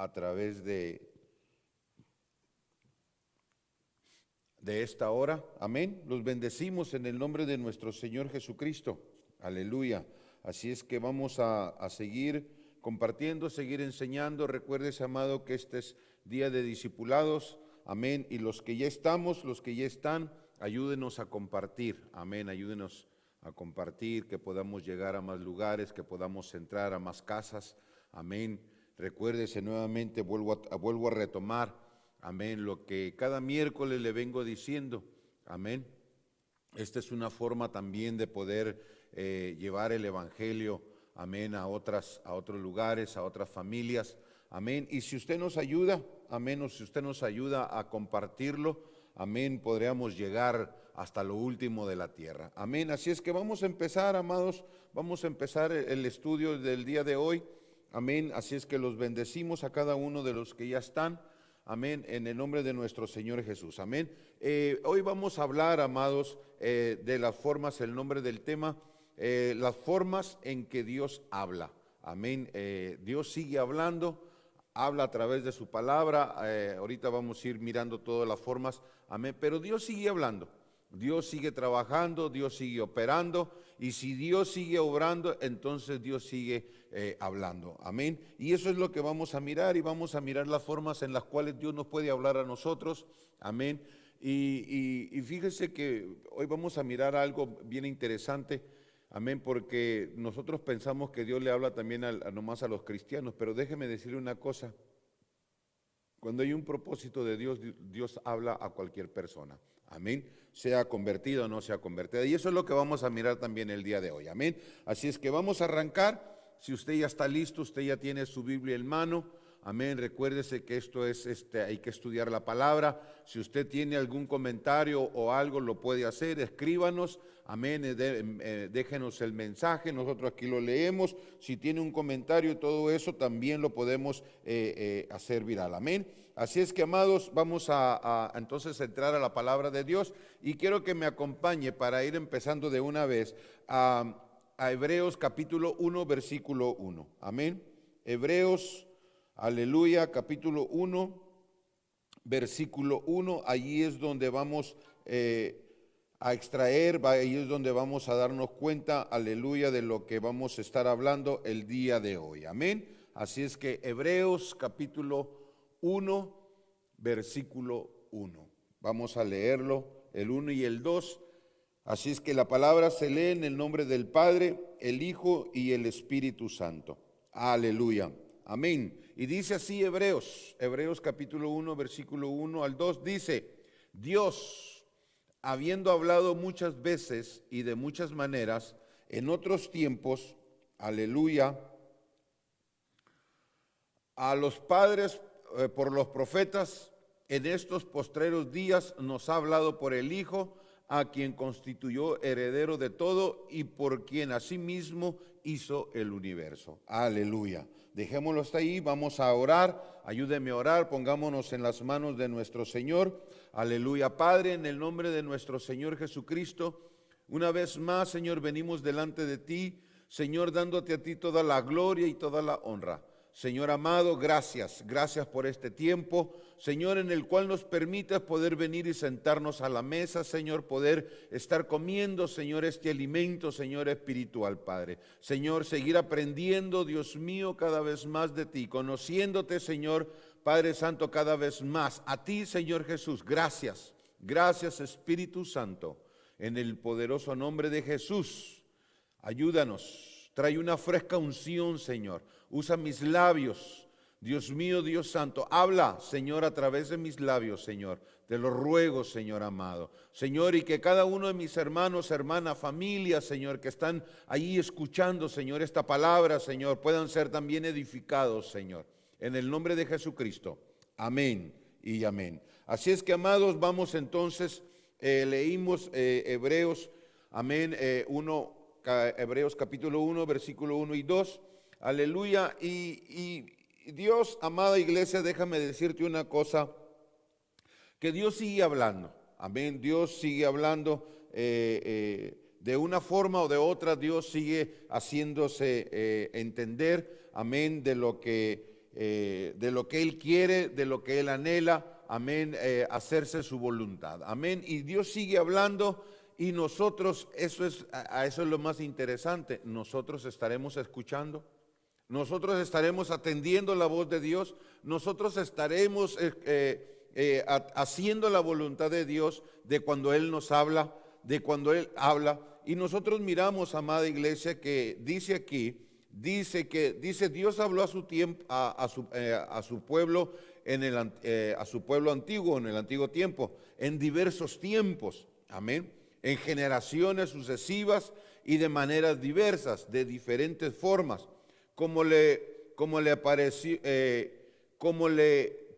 a través de esta hora. Amén. Los bendecimos en el nombre de nuestro Señor Jesucristo. Aleluya. Así es que vamos a seguir compartiendo, seguir enseñando. Recuérdese, amado, que este es día de discipulados. Amén. Y los que ya estamos, los que ya están, ayúdenos a compartir. Amén. Ayúdenos a compartir, que podamos llegar a más lugares, que podamos entrar a más casas. Amén. Recuérdese nuevamente, vuelvo a retomar, amén, lo que cada miércoles le vengo diciendo. Amén. Esta es una forma también de poder llevar el evangelio, amén, a otros lugares, a otras familias. Amén. Y si usted nos ayuda, amén, o si usted nos ayuda a compartirlo, amén, podríamos llegar hasta lo último de la tierra. Amén. Así es que vamos a empezar, amados, vamos a empezar el estudio del día de hoy. Amén. Así es que los bendecimos a cada uno de los que ya están. Amén. En el nombre de nuestro Señor Jesús. Amén. Hoy vamos a hablar, amados, de las formas, el nombre del tema, las formas en que Dios habla. Amén. Dios sigue hablando. Habla a través de su palabra. Ahorita vamos a ir mirando todas las formas. Amén. Pero Dios sigue hablando. Dios sigue trabajando, Dios sigue operando, y si Dios sigue obrando, entonces Dios sigue hablando. Amén. Y eso es lo que vamos a mirar, y vamos a mirar las formas en las cuales Dios nos puede hablar a nosotros. Amén. Y fíjese que hoy vamos a mirar algo bien interesante. Amén, porque nosotros pensamos que Dios le habla también nomás a los cristianos, pero déjeme decirle una cosa. Cuando hay un propósito de Dios, Dios habla a cualquier persona. Amén. Sea convertida o no sea convertida. Y eso es lo que vamos a mirar también el día de hoy. Amén. Así es que vamos a arrancar. Si usted ya está listo, usted ya tiene su Biblia en mano. Amén. Recuérdese que esto es, hay que estudiar la palabra. Si usted tiene algún comentario o algo, lo puede hacer. Escríbanos. Amén. Déjenos el mensaje. Nosotros aquí lo leemos. Si tiene un comentario y todo eso, también lo podemos hacer viral. Amén. Así es que, amados, vamos a entonces entrar a la palabra de Dios, y quiero que me acompañe para ir empezando de una vez a Hebreos capítulo 1, versículo 1. Amén. Hebreos, aleluya, capítulo 1, versículo 1. Allí es donde vamos a extraer, ahí es donde vamos a darnos cuenta, aleluya, de lo que vamos a estar hablando el día de hoy. Amén. Así es que Hebreos capítulo 1, versículo 1. Vamos a leerlo, el 1 y el 2. Así es que la palabra se lee en el nombre del Padre, el Hijo y el Espíritu Santo. Aleluya. Amén. Y dice así Hebreos capítulo 1, versículo 1 al 2, dice: Dios, habiendo hablado muchas veces y de muchas maneras en otros tiempos, aleluya, a los padres por los profetas, en estos postreros días nos ha hablado por el Hijo, a quien constituyó heredero de todo y por quien asimismo hizo el universo. Aleluya. Dejémoslo hasta ahí, vamos a orar. Ayúdeme a orar, pongámonos en las manos de nuestro Señor. Aleluya. Padre, en el nombre de nuestro Señor Jesucristo, una vez más, Señor, venimos delante de ti, Señor, dándote a ti toda la gloria y toda la honra. Señor amado, gracias por este tiempo, Señor, en el cual nos permites poder venir y sentarnos a la mesa, Señor, poder estar comiendo, Señor, este alimento, Señor, espiritual, Padre. Señor, seguir aprendiendo, Dios mío, cada vez más de ti, conociéndote, Señor, Padre Santo, cada vez más. A ti, Señor Jesús, gracias, Espíritu Santo, en el poderoso nombre de Jesús. Ayúdanos, trae una fresca unción, Señor. Usa mis labios, Dios mío, Dios santo. Habla, Señor, a través de mis labios, Señor. Te lo ruego, Señor amado. Señor, y que cada uno de mis hermanos, hermanas, familias, Señor, que están ahí escuchando, Señor, esta palabra, Señor, puedan ser también edificados, Señor. En el nombre de Jesucristo. Amén y amén. Así es que, amados, vamos entonces, leímos Hebreos, amén, Hebreos capítulo 1, versículo 1 y 2. Aleluya. Y Dios, amada iglesia, déjame decirte una cosa, que Dios sigue hablando. Amén. Dios sigue hablando de una forma o de otra. Dios sigue haciéndose entender. Amén. De lo que de lo que Él quiere, de lo que Él anhela, amén, hacerse su voluntad, amén. Y Dios sigue hablando y nosotros, eso es lo más interesante, nosotros estaremos escuchando. Nosotros estaremos atendiendo la voz de Dios, nosotros estaremos haciendo la voluntad de Dios de cuando Él nos habla, de cuando Él habla. Y nosotros miramos, amada iglesia, que dice aquí, dice Dios habló a su tiempo, a su pueblo a su pueblo antiguo, en el antiguo tiempo, en diversos tiempos, amén, en generaciones sucesivas y de maneras diversas, de diferentes formas. Como le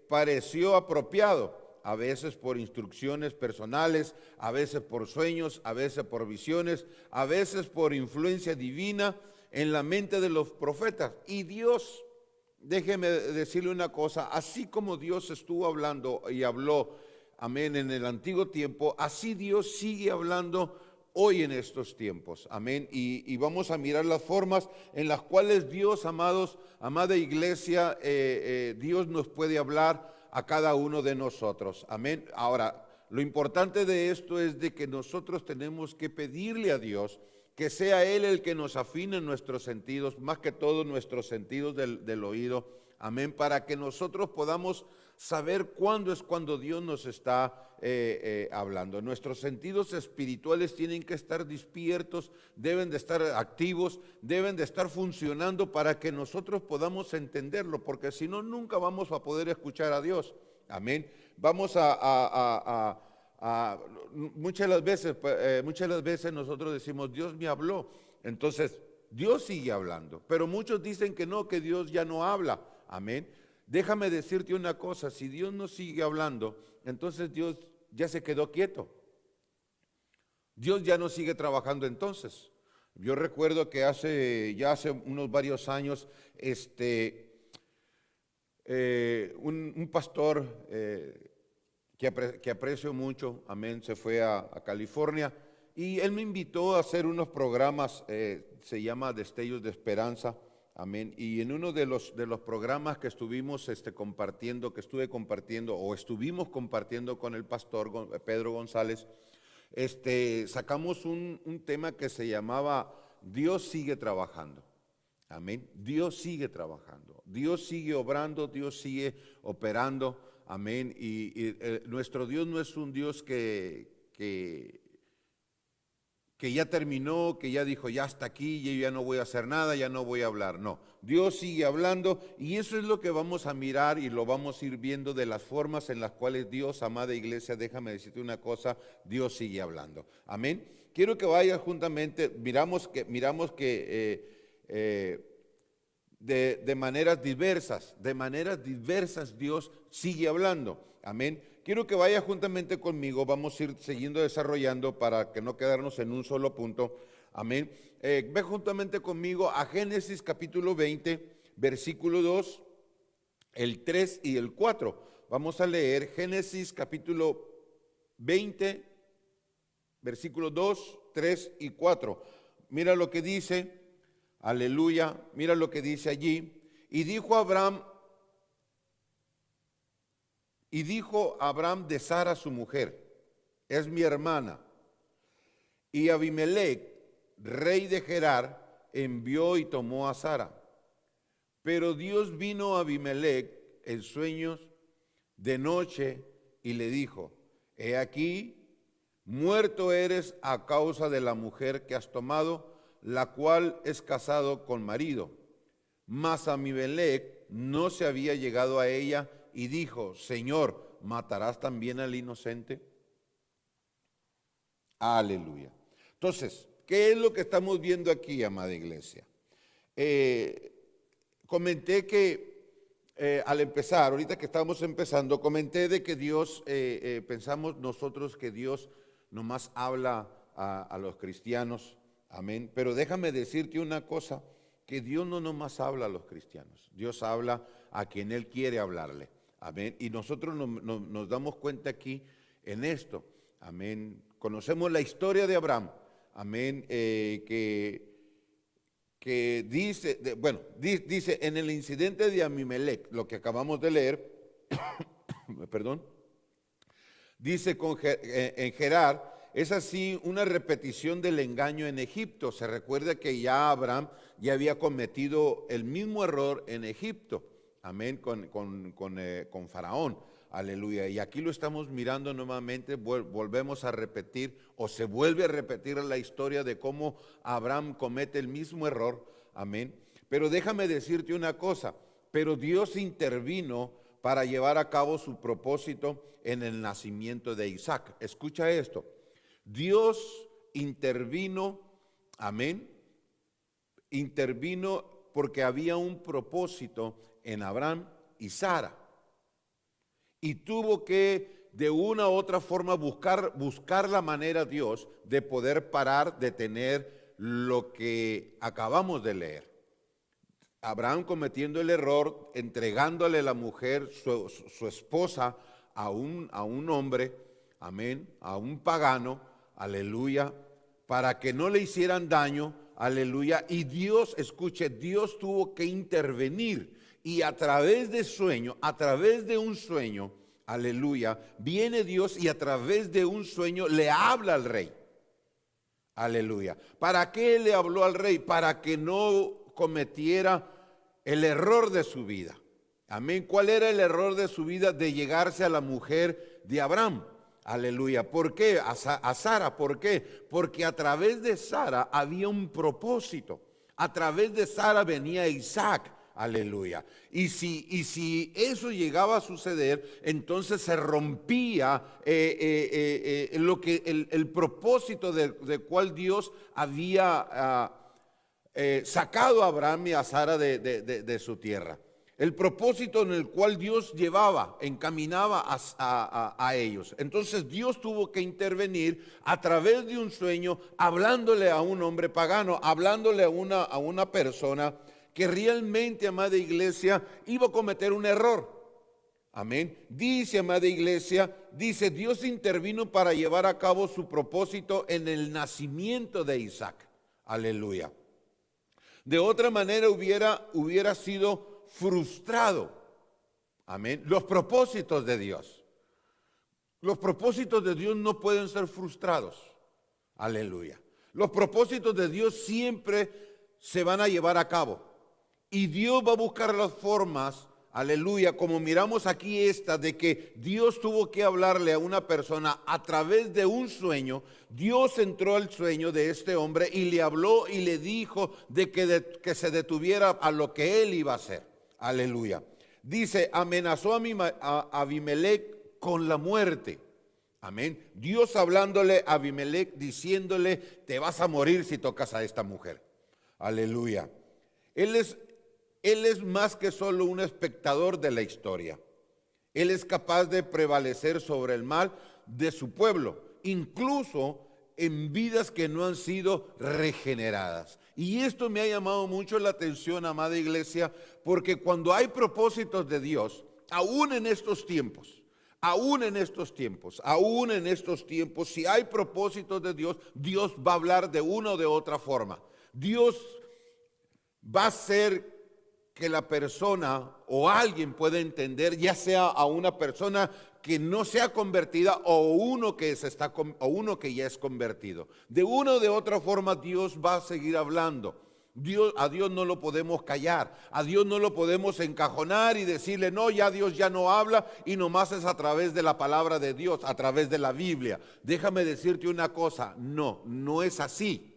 pareció apropiado, a veces por instrucciones personales, a veces por sueños, a veces por visiones, a veces por influencia divina en la mente de los profetas. Y Dios, déjeme decirle una cosa, así como Dios estuvo hablando y habló, amén, en el antiguo tiempo, así Dios sigue hablando hoy en estos tiempos, amén, y vamos a mirar las formas en las cuales Dios, amados, amada iglesia, Dios nos puede hablar a cada uno de nosotros, amén. Ahora, lo importante de esto es de que nosotros tenemos que pedirle a Dios que sea Él el que nos afine nuestros sentidos, más que todo nuestros sentidos del oído, amén, para que nosotros podamos saber cuándo es cuando Dios nos está hablando. Nuestros sentidos espirituales tienen que estar despiertos, deben de estar activos, deben de estar funcionando para que nosotros podamos entenderlo, porque si no, nunca vamos a poder escuchar a Dios. Amén. Vamos muchas de las veces nosotros decimos, Dios me habló. Entonces, Dios sigue hablando, pero muchos dicen que no, que Dios ya no habla. Amén. Déjame decirte una cosa, si Dios no sigue hablando, entonces Dios ya se quedó quieto. Dios ya no sigue trabajando entonces. Yo recuerdo que hace unos varios años, un pastor que aprecio mucho, amén, se fue a California y él me invitó a hacer unos programas, se llama Destellos de Esperanza. Amén. Y en uno de los programas que estuvimos estuvimos compartiendo con el pastor Pedro González, sacamos un tema que se llamaba Dios sigue trabajando. Amén. Dios sigue trabajando, Dios sigue obrando, Dios sigue operando. Amén. Y nuestro Dios no es un Dios que ya terminó, que ya dijo, ya hasta aquí, yo ya no voy a hacer nada, ya no voy a hablar. No, Dios sigue hablando y eso es lo que vamos a mirar y lo vamos a ir viendo de las formas en las cuales Dios, amada iglesia, déjame decirte una cosa, Dios sigue hablando. Amén. Quiero que vayas juntamente, miramos que de maneras diversas Dios sigue hablando. Amén. Quiero que vaya juntamente conmigo, vamos a ir siguiendo desarrollando para que no quedarnos en un solo punto. Amén. Ve juntamente conmigo a Génesis capítulo 20, versículo 2, el 3 y el 4. Vamos a leer Génesis capítulo 20, versículo 2, 3 y 4. Mira lo que dice, aleluya, mira lo que dice allí. Y dijo Abraham de Sara su mujer, es mi hermana. Y Abimelech, rey de Gerar, envió y tomó a Sara. Pero Dios vino a Abimelech en sueños de noche y le dijo, he aquí, muerto eres a causa de la mujer que has tomado, la cual es casado con marido. Mas Abimelech no se había llegado a ella y dijo, Señor, ¿matarás también al inocente? Aleluya. Entonces, ¿qué es lo que estamos viendo aquí, amada iglesia? Comenté que al empezar, ahorita que estamos empezando, comenté de que Dios, pensamos nosotros que Dios nomás habla a los cristianos, amén. Pero déjame decirte una cosa, que Dios no nomás habla a los cristianos, Dios habla a quien Él quiere hablarle. Amén. Y nosotros nos damos cuenta aquí en esto. Amén. Conocemos la historia de Abraham. Amén. Que que dice, dice en el incidente de Abimelec, lo que acabamos de leer, perdón, dice en Gerar, es así una repetición del engaño en Egipto. Se recuerda que ya Abraham ya había cometido el mismo error en Egipto, amén, con Faraón, aleluya. Y aquí lo estamos mirando nuevamente, volvemos a repetir, o se vuelve a repetir la historia de cómo Abraham comete el mismo error, amén. Pero déjame decirte una cosa, pero Dios intervino para llevar a cabo su propósito en el nacimiento de Isaac. Escucha esto, Dios intervino, amén, intervino porque había un propósito en Abraham y Sara. Y tuvo que de una u otra forma buscar la manera Dios de poder parar, detener lo que acabamos de leer. Abraham cometiendo el error, entregándole la mujer, su esposa, a un hombre, amén, a un pagano, aleluya, para que no le hicieran daño, aleluya. Y Dios, escuche, Dios tuvo que intervenir y a través de un sueño, aleluya, viene Dios y a través de un sueño le habla al rey, aleluya. ¿Para qué le habló al rey? Para que no cometiera el error de su vida. Amén. ¿Cuál era el error de su vida? De llegarse a la mujer de Abraham. Aleluya. ¿Por qué? A Sara. ¿Por qué? Porque a través de Sara había un propósito. A través de Sara venía Isaac. Aleluya. Y si eso llegaba a suceder, entonces se rompía el propósito de cual Dios había sacado a Abraham y a Sara de su tierra. El propósito en el cual Dios encaminaba a ellos. Entonces Dios tuvo que intervenir a través de un sueño, hablándole a un hombre pagano, hablándole a una persona que realmente, amada iglesia, iba a cometer un error. Amén. Dice, amada iglesia, dice, Dios intervino para llevar a cabo su propósito en el nacimiento de Isaac. Aleluya. De otra manera hubiera sido frustrado, amén, los propósitos de Dios. Los propósitos de Dios no pueden ser frustrados, aleluya. Los propósitos de Dios siempre se van a llevar a cabo y Dios va a buscar las formas, aleluya, como miramos aquí de que Dios tuvo que hablarle a una persona a través de un sueño. Dios entró al sueño de este hombre y le habló y le dijo que se detuviera a lo que él iba a hacer. Aleluya. Dice, amenazó a Abimelec con la muerte. Amén. Dios hablándole a Abimelec, diciéndole, te vas a morir si tocas a esta mujer. Aleluya. Él es más que solo un espectador de la historia. Él es capaz de prevalecer sobre el mal de su pueblo, incluso en vidas que no han sido regeneradas. Y esto me ha llamado mucho la atención, amada iglesia, porque cuando hay propósitos de Dios, aún en estos tiempos, si hay propósitos de Dios, Dios va a hablar de una o de otra forma. Dios va a hacer que la persona o alguien pueda entender, ya sea a una persona que no sea convertida o uno que ya es convertido. De una o de otra forma Dios va a seguir hablando. A Dios no lo podemos callar, a Dios no lo podemos encajonar y decirle, no, ya Dios ya no habla y nomás es a través de la palabra de Dios, a través de la Biblia. Déjame decirte una cosa, no es así.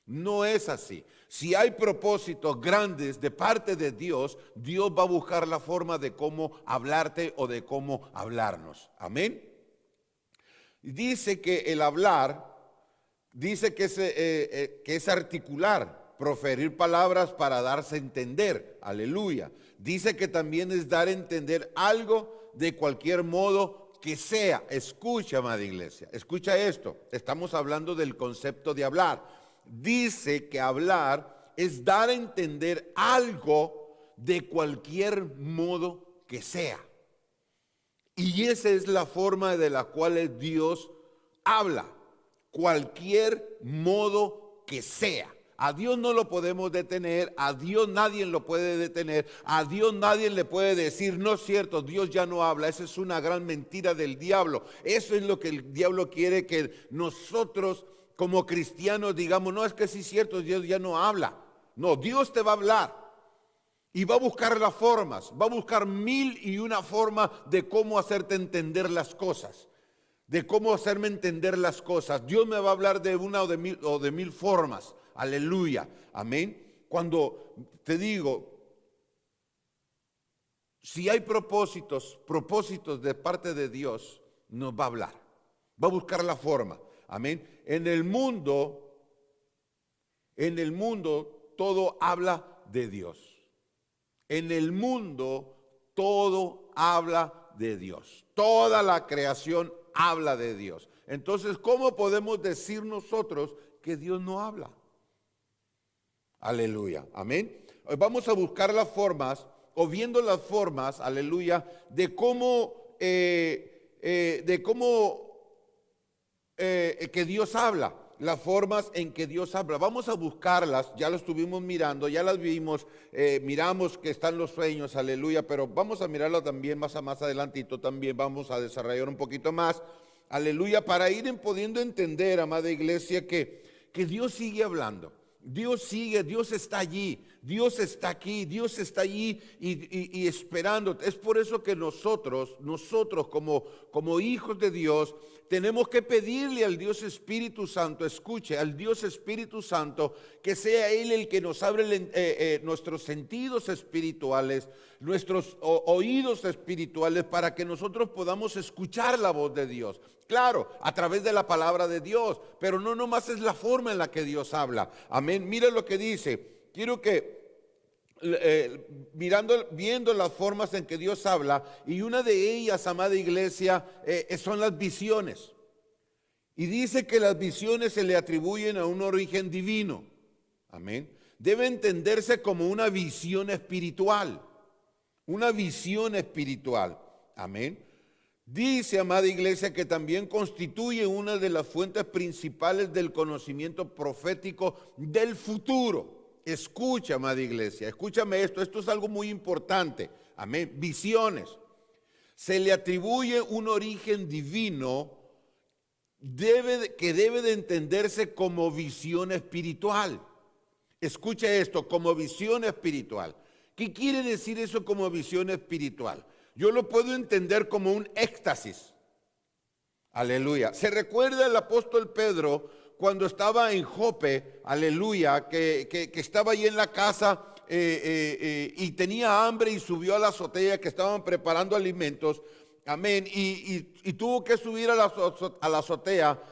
No es así. Si hay propósitos grandes de parte de Dios, Dios va a buscar la forma de cómo hablarte o de cómo hablarnos. Amén. Dice que el hablar, dice que es articular, proferir palabras para darse a entender. Aleluya. Dice que también es dar a entender algo de cualquier modo que sea. Escucha, amada iglesia, escucha esto. Estamos hablando del concepto de hablar. Dice que hablar es dar a entender algo de cualquier modo que sea. Y esa es la forma de la cual Dios habla. Cualquier modo que sea. A Dios no lo podemos detener, a Dios nadie lo puede detener, a Dios nadie le puede decir, no es cierto, Dios ya no habla. Esa es una gran mentira del diablo. Eso es lo que el diablo quiere que nosotros como cristianos digamos, no, es que sí es cierto, Dios ya no habla. No, Dios te va a hablar y va a buscar las formas, va a buscar 1001 formas de cómo hacerte entender las cosas. De cómo hacerme entender las cosas. Dios me va a hablar de una o de mil formas. Aleluya. Amén. Cuando te digo, si hay propósitos de parte de Dios, nos va a hablar. Va a buscar la forma. Amén. En el mundo todo habla de Dios. En el mundo todo habla de Dios. Toda la creación habla de Dios. Entonces, ¿cómo podemos decir nosotros que Dios no habla? Aleluya, amén. Vamos a buscar las formas, o viendo las formas, aleluya, de cómo que Dios habla, las formas en que Dios habla. Vamos a buscarlas, ya lo estuvimos mirando, ya las vimos, miramos que están los sueños, aleluya, pero vamos a mirarlo también más adelantito, también vamos a desarrollar un poquito más, aleluya, para ir pudiendo entender, amada iglesia, que Dios sigue hablando. Dios sigue, Dios está allí, Dios está aquí, Dios está allí y esperando. Es por eso que nosotros como hijos de Dios, tenemos que pedirle al Dios Espíritu Santo, escuche, al Dios Espíritu Santo, que sea Él el que nos abre nuestros sentidos espirituales, nuestros oídos espirituales, para que nosotros podamos escuchar la voz de Dios. Claro, a través de la palabra de Dios, pero no nomás es la forma en la que Dios habla. Amén. Mira lo que dice. Quiero que viendo las formas en que Dios habla, y una de ellas, amada iglesia, son las visiones. Y dice que las visiones se le atribuyen a un origen divino. Amén. Debe entenderse como una visión espiritual. Una visión espiritual. Amén. Dice, amada iglesia, que también constituye una de las fuentes principales del conocimiento profético del futuro. Escucha, amada iglesia, escúchame esto es algo muy importante. Amén. Visiones. Se le atribuye un origen divino que debe de entenderse como visión espiritual. Escucha esto, como visión espiritual. ¿Qué quiere decir eso como visión espiritual? Yo lo puedo entender como un éxtasis. Aleluya. ¿Se recuerda el apóstol Pedro cuando estaba en Jope? Aleluya. Que estaba ahí en la casa y tenía hambre y subió a la azotea que estaban preparando alimentos. Amén. Y tuvo que subir a la azotea.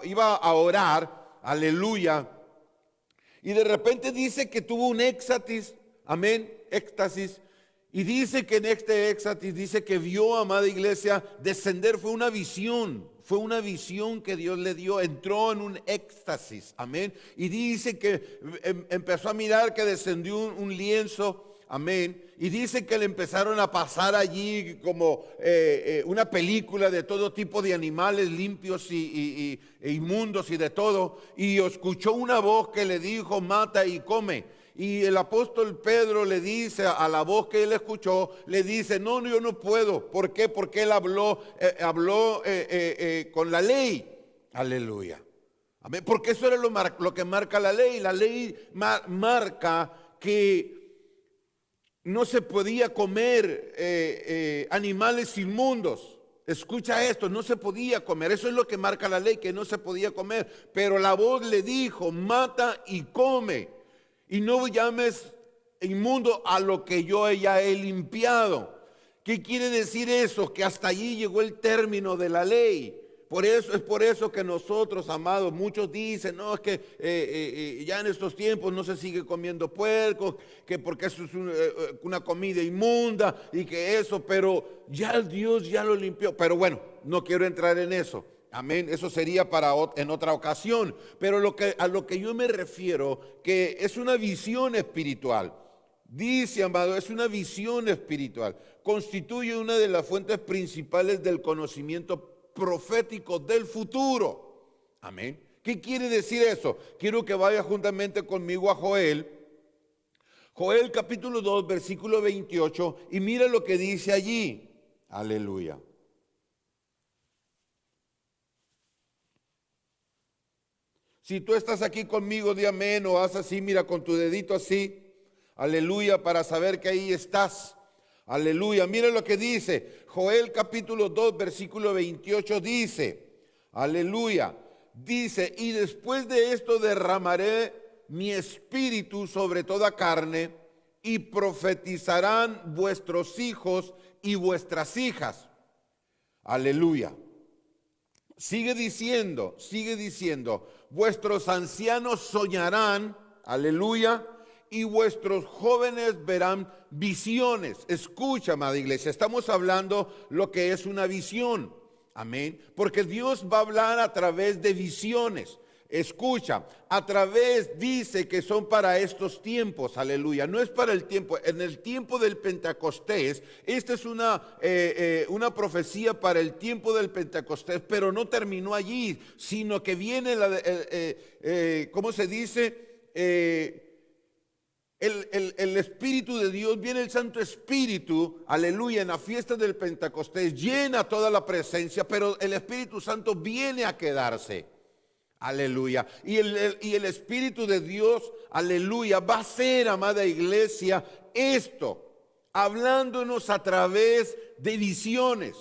Iba a orar. Aleluya. Y de repente dice que tuvo un éxtasis. Amén. Éxtasis. Y dice que en este éxtasis, dice que vio, amada iglesia, descender, fue una visión que Dios le dio, entró en un éxtasis, amén. Y dice que empezó a mirar que descendió un lienzo, amén. Y dice que le empezaron a pasar allí como una película de todo tipo de animales limpios e inmundos y de todo. Y escuchó una voz que le dijo, mata y come. Y el apóstol Pedro le dice a la voz que él escuchó, le dice, no, yo no puedo. ¿Por qué? Porque él habló con la ley. Aleluya. Amén. Porque eso era lo que marca la ley. La ley marca que no se podía comer animales inmundos. Escucha esto, no se podía comer. Eso es lo que marca la ley, que no se podía comer. Pero la voz le dijo, mata y come. Y no llames inmundo a lo que yo ya he limpiado. ¿Qué quiere decir eso? Que hasta allí llegó el término de la ley. Es por eso que nosotros, amados, muchos dicen, no, es que ya en estos tiempos no se sigue comiendo puerco, que porque eso es una comida inmunda y que eso, pero ya Dios ya lo limpió. Pero bueno, no quiero entrar en eso. Amén, eso sería en otra ocasión, pero a lo que yo me refiero, que es una visión espiritual. Dice, amado, es una visión espiritual. Constituye una de las fuentes principales del conocimiento profético del futuro. Amén. ¿Qué quiere decir eso? Quiero que vaya juntamente conmigo a Joel. Joel capítulo 2, versículo 28, y mira lo que dice allí. Aleluya. Si tú estás aquí conmigo, di amén, o haz así, mira, con tu dedito así. Aleluya, para saber que ahí estás. Aleluya, mira lo que dice. Joel capítulo 2, versículo 28 dice, aleluya, dice, y después de esto derramaré mi espíritu sobre toda carne, y profetizarán vuestros hijos y vuestras hijas. Aleluya. Sigue diciendo, vuestros ancianos soñarán, aleluya, y vuestros jóvenes verán visiones. Escucha, amada iglesia, estamos hablando lo que es una visión, amén, porque Dios va a hablar a través de visiones. Escucha, a través, dice que son para estos tiempos, aleluya, no es para el tiempo, en el tiempo del Pentecostés, esta es una profecía para el tiempo del Pentecostés, pero no terminó allí, sino que viene, ¿cómo se dice? El Espíritu de Dios, viene el Santo Espíritu, aleluya, en la fiesta del Pentecostés, llena toda la presencia, pero el Espíritu Santo viene a quedarse. Aleluya. Y el Espíritu de Dios, aleluya, va a ser, amada iglesia, esto, hablándonos a través de visiones.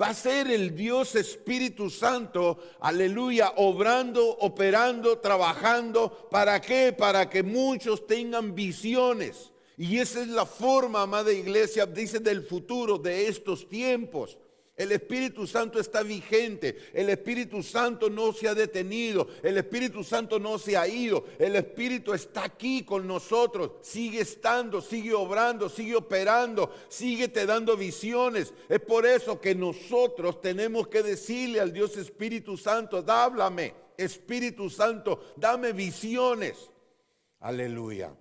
Va a ser el Dios Espíritu Santo, aleluya, obrando, operando, trabajando. ¿Para qué? Para que muchos tengan visiones. Y esa es la forma, amada iglesia, dice, del futuro, de estos tiempos. El Espíritu Santo está vigente, el Espíritu Santo no se ha detenido, el Espíritu Santo no se ha ido, el Espíritu está aquí con nosotros, sigue estando, sigue obrando, sigue operando, sigue te dando visiones. Es por eso que nosotros tenemos que decirle al Dios Espíritu Santo, háblame, Espíritu Santo, dame visiones. Aleluya.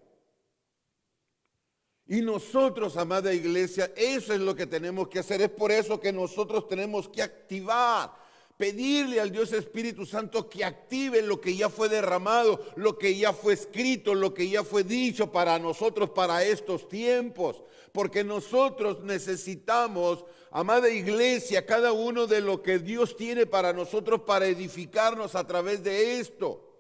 Y nosotros, amada iglesia, eso es lo que tenemos que hacer. Es por eso que nosotros tenemos que activar, pedirle al Dios Espíritu Santo que active lo que ya fue derramado, lo que ya fue escrito, lo que ya fue dicho para nosotros, para estos tiempos. Porque nosotros necesitamos, amada iglesia, cada uno de lo que Dios tiene para nosotros, para edificarnos a través de esto.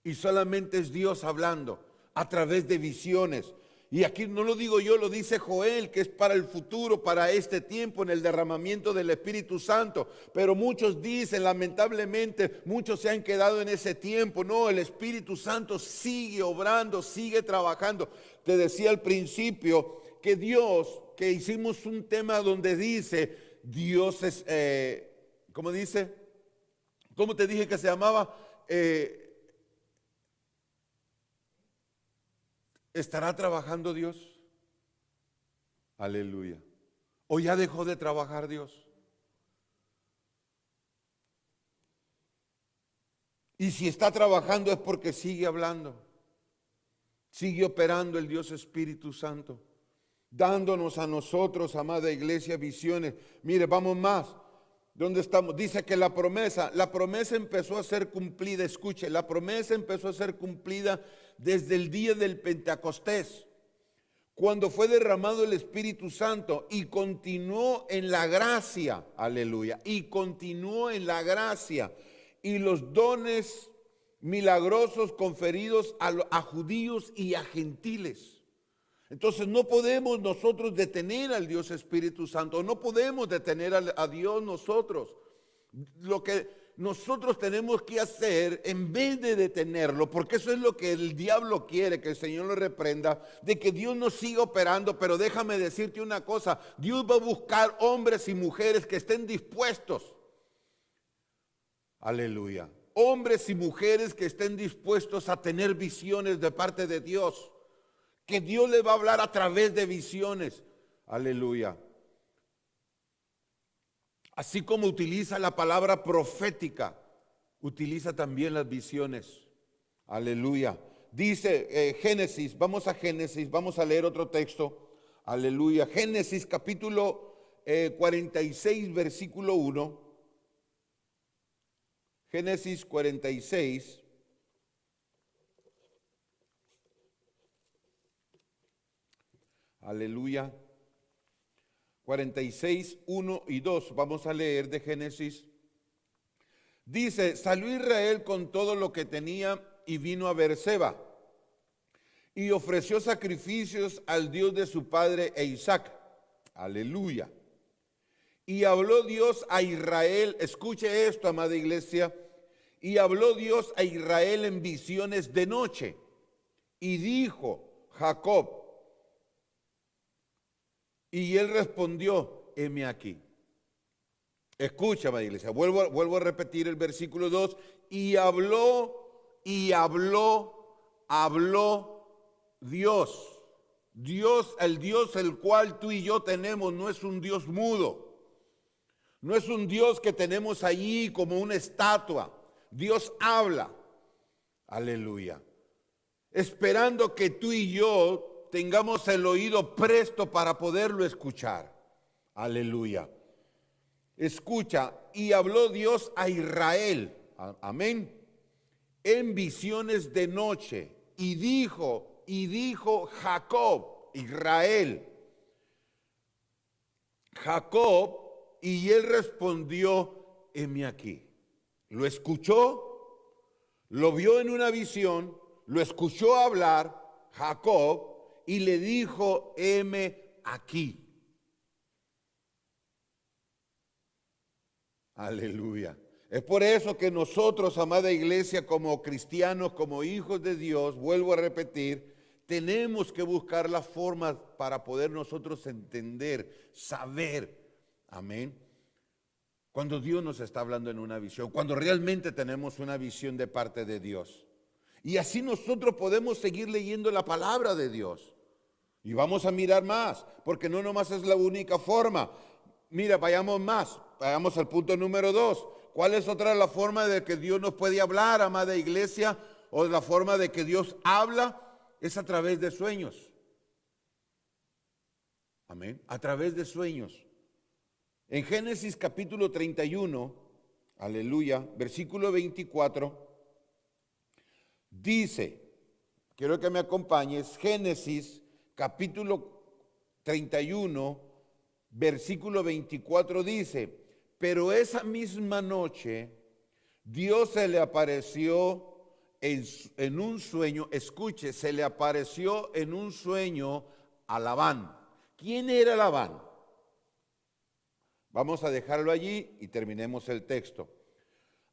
Y solamente es Dios hablando a través de visiones. Y aquí no lo digo yo, lo dice Joel, que es para el futuro, para este tiempo, en el derramamiento del Espíritu Santo. Pero muchos dicen, lamentablemente, muchos se han quedado en ese tiempo. No, el Espíritu Santo sigue obrando, sigue trabajando. Te decía al principio que Dios, que hicimos un tema donde dice, Dios es, ¿cómo dice? ¿Cómo te dije que se llamaba? ¿Estará trabajando Dios? Aleluya. ¿O ya dejó de trabajar Dios? Y si está trabajando es porque sigue hablando, sigue operando el Dios Espíritu Santo, dándonos a nosotros, amada iglesia, visiones. Mire, vamos más. ¿Dónde estamos? Dice que la promesa empezó a ser cumplida. Escuche, la promesa empezó a ser cumplida desde el día del Pentecostés, cuando fue derramado el Espíritu Santo, y continuó en la gracia, aleluya, y continuó en la gracia, y los dones milagrosos conferidos a judíos y a gentiles. Entonces no podemos nosotros detener al Dios Espíritu Santo, no podemos detener a Dios nosotros. Lo que nosotros tenemos que hacer, en vez de detenerlo, porque eso es lo que el diablo quiere, que el Señor lo reprenda, de que Dios no siga operando. Pero déjame decirte una cosa, Dios va a buscar hombres y mujeres que estén dispuestos, aleluya, hombres y mujeres que estén dispuestos a tener visiones de parte de Dios, que Dios le va a hablar a través de visiones, aleluya. Así como utiliza la palabra profética, utiliza también las visiones. Aleluya. Dice Génesis, vamos a leer otro texto. Aleluya. Génesis capítulo 46, versículo 1. Génesis 46. Aleluya. 46, 1 y 2. Vamos a leer de Génesis. Dice, salió Israel con todo lo que tenía y vino a Beerseba y ofreció sacrificios al Dios de su padre e Isaac. Aleluya. Y habló Dios a Israel, escuche esto, amada iglesia, y habló Dios a Israel en visiones de noche y dijo, Jacob, y él respondió, heme aquí. Escucha, amada iglesia, vuelvo a repetir el versículo 2, y habló Dios. Dios, el Dios el cual tú y yo tenemos, no es un Dios mudo. No es un Dios que tenemos allí como una estatua. Dios habla. Aleluya. Esperando que tú y yo tengamos el oído presto para poderlo escuchar. Aleluya. Escucha, y habló Dios a Israel. Amén. En visiones de noche. Y dijo Jacob, Israel. Jacob, y él respondió, heme aquí. Lo escuchó, lo vio en una visión, lo escuchó hablar Jacob y le dijo, heme aquí. Aleluya. Es por eso que nosotros, amada iglesia, como cristianos, como hijos de Dios, vuelvo a repetir, tenemos que buscar la forma para poder nosotros entender, saber. Amén. Cuando Dios nos está hablando en una visión, cuando realmente tenemos una visión de parte de Dios. Y así nosotros podemos seguir leyendo la palabra de Dios. Y vamos a mirar más, porque no nomás es la única forma. Mira, vayamos al punto número 2. ¿Cuál es otra la forma de que Dios nos puede hablar, amada iglesia? O la forma de que Dios habla es a través de sueños. Amén. A través de sueños. En Génesis capítulo 31, aleluya, versículo 24, dice, quiero que me acompañes, Génesis capítulo 31, versículo 24 dice, pero esa misma noche Dios se le apareció en un sueño, escuche, se le apareció en un sueño a Labán. ¿Quién era Labán? Vamos a dejarlo allí y terminemos el texto.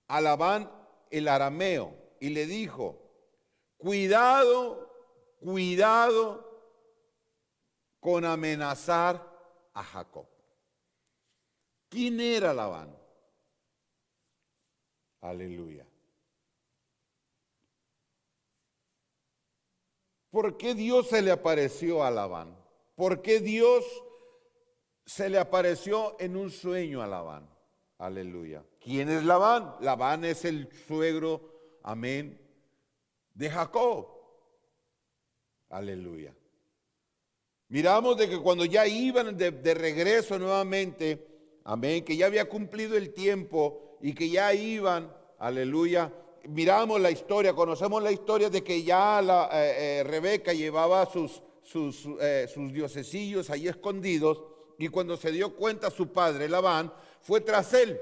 A Labán el arameo y le dijo, cuidado con amenazar a Jacob. ¿Quién era Labán? Aleluya. ¿Por qué Dios se le apareció a Labán? ¿Por qué Dios se le apareció en un sueño a Labán? Aleluya. ¿Quién es Labán? Labán es el suegro, amén, de Jacob. Aleluya. Miramos de que cuando ya iban de regreso nuevamente, amén, que ya había cumplido el tiempo y que ya iban, aleluya, miramos la historia, conocemos la historia de que ya Rebeca llevaba sus diosecillos ahí escondidos. Y cuando se dio cuenta su padre, Labán, fue tras él.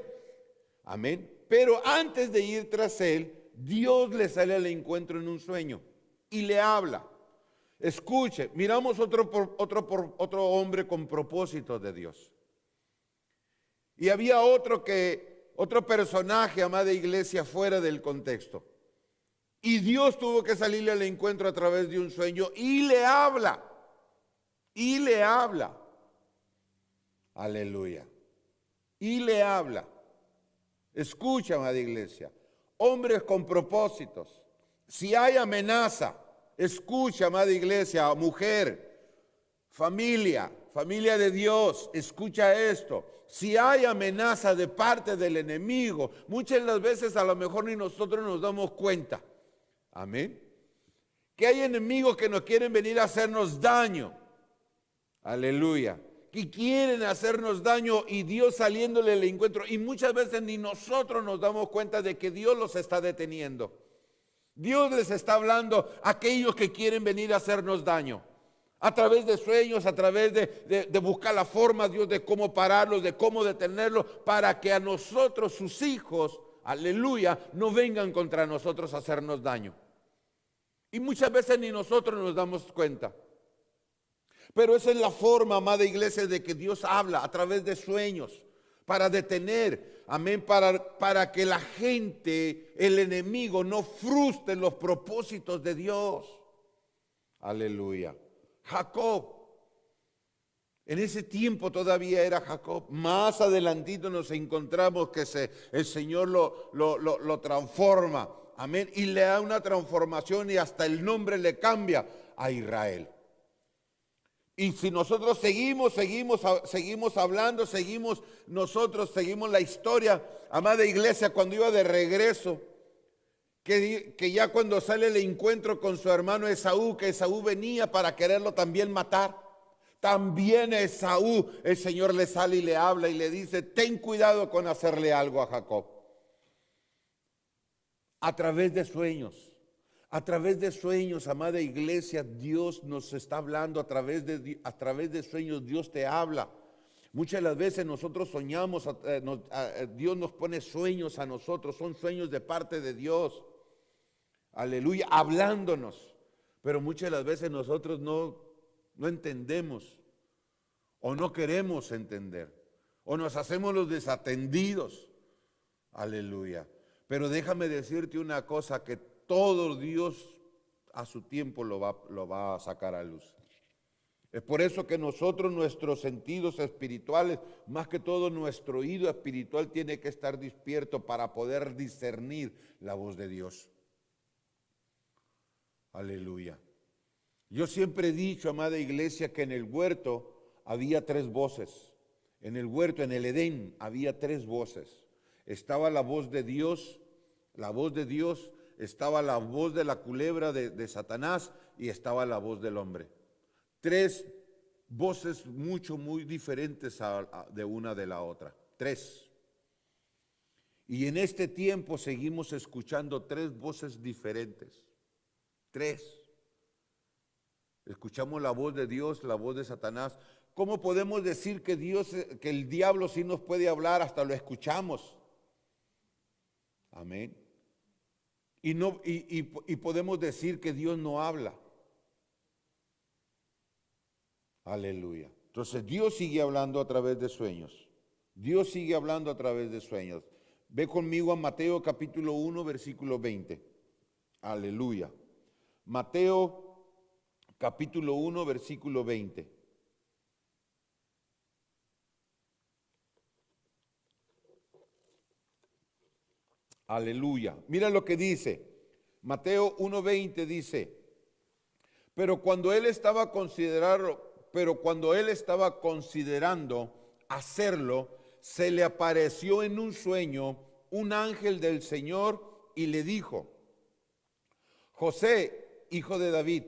Amén. Pero antes de ir tras él, Dios le sale al encuentro en un sueño y le habla. Escuche, miramos otro hombre con propósitos de Dios. Y había otro personaje, amada iglesia, fuera del contexto. Y Dios tuvo que salirle al encuentro a través de un sueño y le habla. Y le habla. Aleluya. Y le habla. Escucha, amada iglesia. Hombres con propósitos. Si hay amenaza, escucha, amada iglesia, mujer, familia de Dios, escucha esto. Si hay amenaza de parte del enemigo, muchas de las veces a lo mejor ni nosotros nos damos cuenta. Amén. Que hay enemigos que nos quieren venir a hacernos daño. Aleluya. que quieren hacernos daño y Dios saliéndole al encuentro. Y muchas veces ni nosotros nos damos cuenta de que Dios los está deteniendo. Dios les está hablando a aquellos que quieren venir a hacernos daño. A través de sueños, a través de buscar la forma, Dios, de cómo pararlos, de cómo detenerlos, para que a nosotros, sus hijos, aleluya, no vengan contra nosotros a hacernos daño. Y muchas veces ni nosotros nos damos cuenta. Pero esa es la forma, amada iglesia, de que Dios habla a través de sueños, para detener, amén, para que la gente, el enemigo, no frustre los propósitos de Dios. Aleluya. Jacob, en ese tiempo todavía era Jacob. Más adelantito nos encontramos que el Señor lo transforma, amén, y le da una transformación y hasta el nombre le cambia a Israel. Y si nosotros seguimos hablando, seguimos la historia, amada iglesia, cuando iba de regreso, que ya cuando sale el encuentro con su hermano Esaú, que Esaú venía para quererlo también matar, también a Esaú el Señor le sale y le habla y le dice, ten cuidado con hacerle algo a Jacob. A través de sueños, amada iglesia, Dios nos está hablando a través de sueños. Dios te habla. Muchas de las veces nosotros soñamos, Dios nos pone sueños a nosotros, son sueños de parte de Dios. Aleluya, hablándonos. Pero muchas de las veces nosotros no entendemos o no queremos entender o nos hacemos los desatendidos. Aleluya. Pero déjame decirte una cosa, que todo Dios a su tiempo lo va a sacar a luz. Es por eso que nosotros, nuestros sentidos espirituales, más que todo nuestro oído espiritual, tiene que estar despierto para poder discernir la voz de Dios. Aleluya. Yo siempre he dicho, amada iglesia, que en el huerto había tres voces. En el huerto, en el Edén, había tres voces. Estaba la voz de Dios, estaba la voz de la culebra de Satanás y estaba la voz del hombre. Tres voces muy diferentes de una de la otra. Tres. Y en este tiempo seguimos escuchando tres voces diferentes. Tres. Escuchamos la voz de Dios, la voz de Satanás. ¿Cómo podemos decir que el diablo sí nos puede hablar? Hasta lo escuchamos. Amén. Y podemos decir que Dios no habla. Aleluya. Entonces Dios sigue hablando a través de sueños. Dios sigue hablando a través de sueños. Ve conmigo a Mateo capítulo 1, versículo 20. Aleluya. Mateo capítulo 1, versículo 20. Aleluya. Mira lo que dice. Mateo 1:20 dice, pero cuando él estaba considerando hacerlo, se le apareció en un sueño un ángel del Señor y le dijo, José, hijo de David,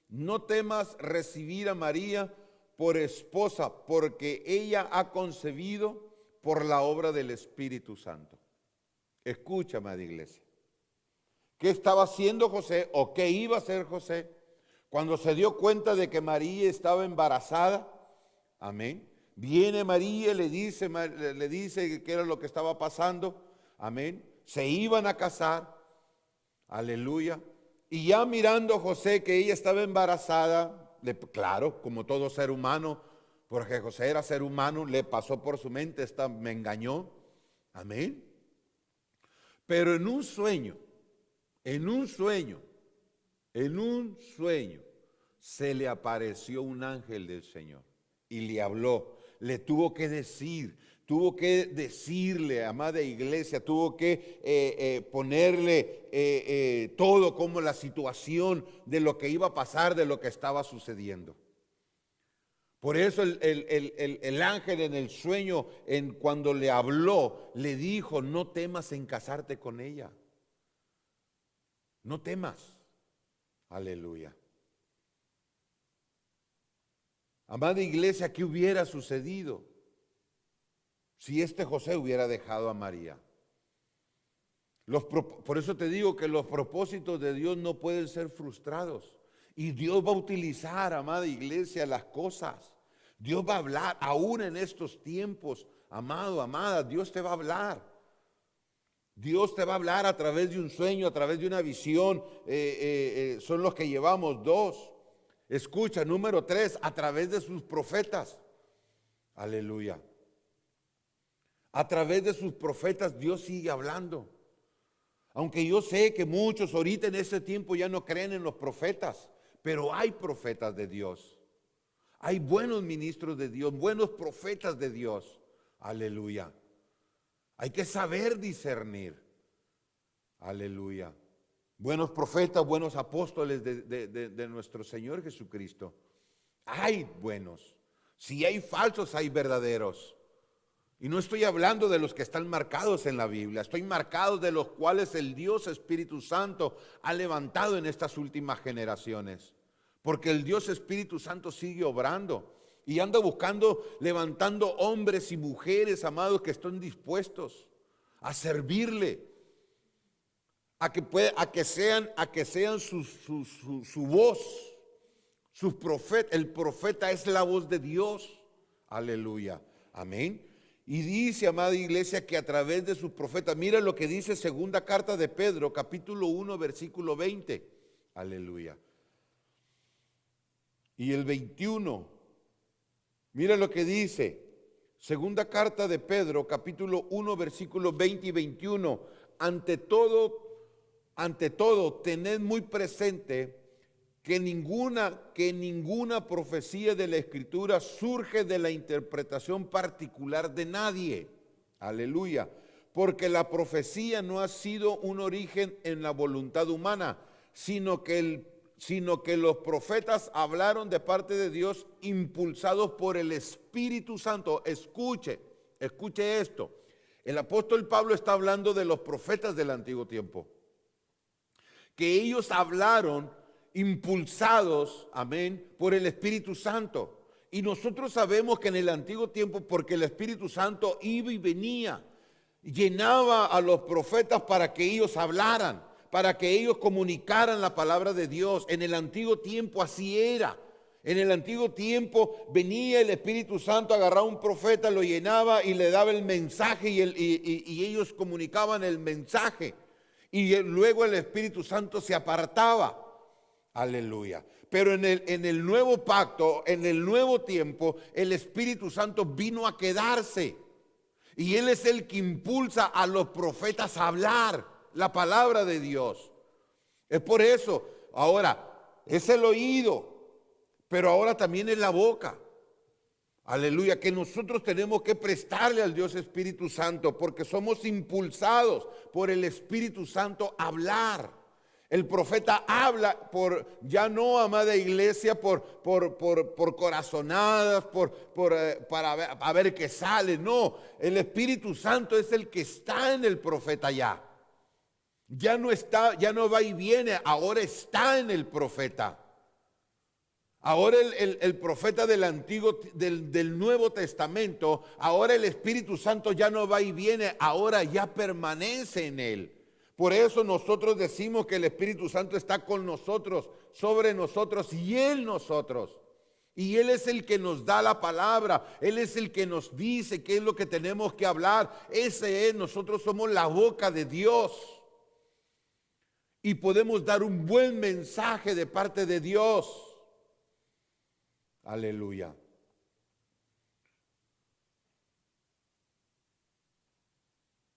no temas recibir a María por esposa, porque ella ha concebido por la obra del Espíritu Santo. Escúchame, amada iglesia. ¿Qué estaba haciendo José o qué iba a hacer José cuando se dio cuenta de que María estaba embarazada? Amén. Viene María, le dice qué era lo que estaba pasando. Amén. Se iban a casar. Aleluya. Y ya mirando José que ella estaba embarazada, claro, como todo ser humano, porque José era ser humano, le pasó por su mente, me engañó. Amén. Pero en un sueño, se le apareció un ángel del Señor y le habló, le tuvo que decirle, amada iglesia, tuvo que ponerle todo como la situación de lo que iba a pasar, de lo que estaba sucediendo. Por eso el ángel en el sueño, cuando le habló, le dijo, no temas en casarte con ella. No temas. Aleluya. Amada iglesia, ¿qué hubiera sucedido si este José hubiera dejado a María? Por eso te digo que los propósitos de Dios no pueden ser frustrados. Y Dios va a utilizar, amada iglesia, las cosas. Dios va a hablar, aún en estos tiempos, amado, amada, Dios te va a hablar. Dios te va a hablar a través de un sueño, a través de una visión. Son los que llevamos 2. Escucha, número 3, a través de sus profetas. Aleluya. A través de sus profetas Dios sigue hablando. Aunque yo sé que muchos ahorita en este tiempo ya no creen en los profetas, pero hay profetas de Dios. Hay buenos ministros de Dios, buenos profetas de Dios. Aleluya. Hay que saber discernir. Aleluya. Buenos profetas, buenos apóstoles de nuestro Señor Jesucristo. Hay buenos. Si hay falsos, hay verdaderos. Y no estoy hablando de los que están marcados en la Biblia, estoy marcado de los cuales el Dios Espíritu Santo ha levantado en estas últimas generaciones. Porque el Dios Espíritu Santo sigue obrando y anda buscando, levantando hombres y mujeres, amados, que estén dispuestos a servirle, a que sean su voz, sus profetas. El profeta es la voz de Dios. Aleluya. Amén. Y dice, amada iglesia, que a través de sus profetas, mira lo que dice segunda carta de Pedro, capítulo 1, versículo 20. Aleluya. Y el 21, mira lo que dice, segunda carta de Pedro, capítulo 1, versículo 20 y 21. Ante todo, tened muy presente que ninguna profecía de la Escritura surge de la interpretación particular de nadie. Aleluya. Porque la profecía no ha sido un origen en la voluntad humana, sino que los profetas hablaron de parte de Dios, impulsados por el Espíritu Santo. Escuche esto. El apóstol Pablo está hablando de los profetas del antiguo tiempo, que ellos hablaron impulsados, amén, por el Espíritu Santo. Y nosotros sabemos que en el antiguo tiempo, porque el Espíritu Santo iba y venía, llenaba a los profetas para que ellos hablaran, para que ellos comunicaran la palabra de Dios. En el antiguo tiempo así era. En el antiguo tiempo venía el Espíritu Santo, agarraba a un profeta, lo llenaba y le daba el mensaje, y ellos comunicaban el mensaje. Y luego el Espíritu Santo se apartaba. Aleluya. Pero en el nuevo pacto, en el nuevo tiempo, el Espíritu Santo vino a quedarse. Y Él es el que impulsa a los profetas a hablar la palabra de Dios. Es por eso, ahora, es el oído, pero ahora también es la boca. Aleluya, que nosotros tenemos que prestarle al Dios Espíritu Santo, porque somos impulsados por el Espíritu Santo a hablar. El profeta habla ya no, amada iglesia, por corazonadas, para ver qué sale. No, el Espíritu Santo es el que está en el profeta ya. Ya no va y viene, ahora está en el profeta. Ahora el profeta del Nuevo Testamento, ahora el Espíritu Santo ya no va y viene, ahora ya permanece en él. Por eso nosotros decimos que el Espíritu Santo está con nosotros, sobre nosotros y en nosotros. Y Él es el que nos da la palabra, Él es el que nos dice qué es lo que tenemos que hablar. Nosotros somos la boca de Dios. Y podemos dar un buen mensaje de parte de Dios. Aleluya.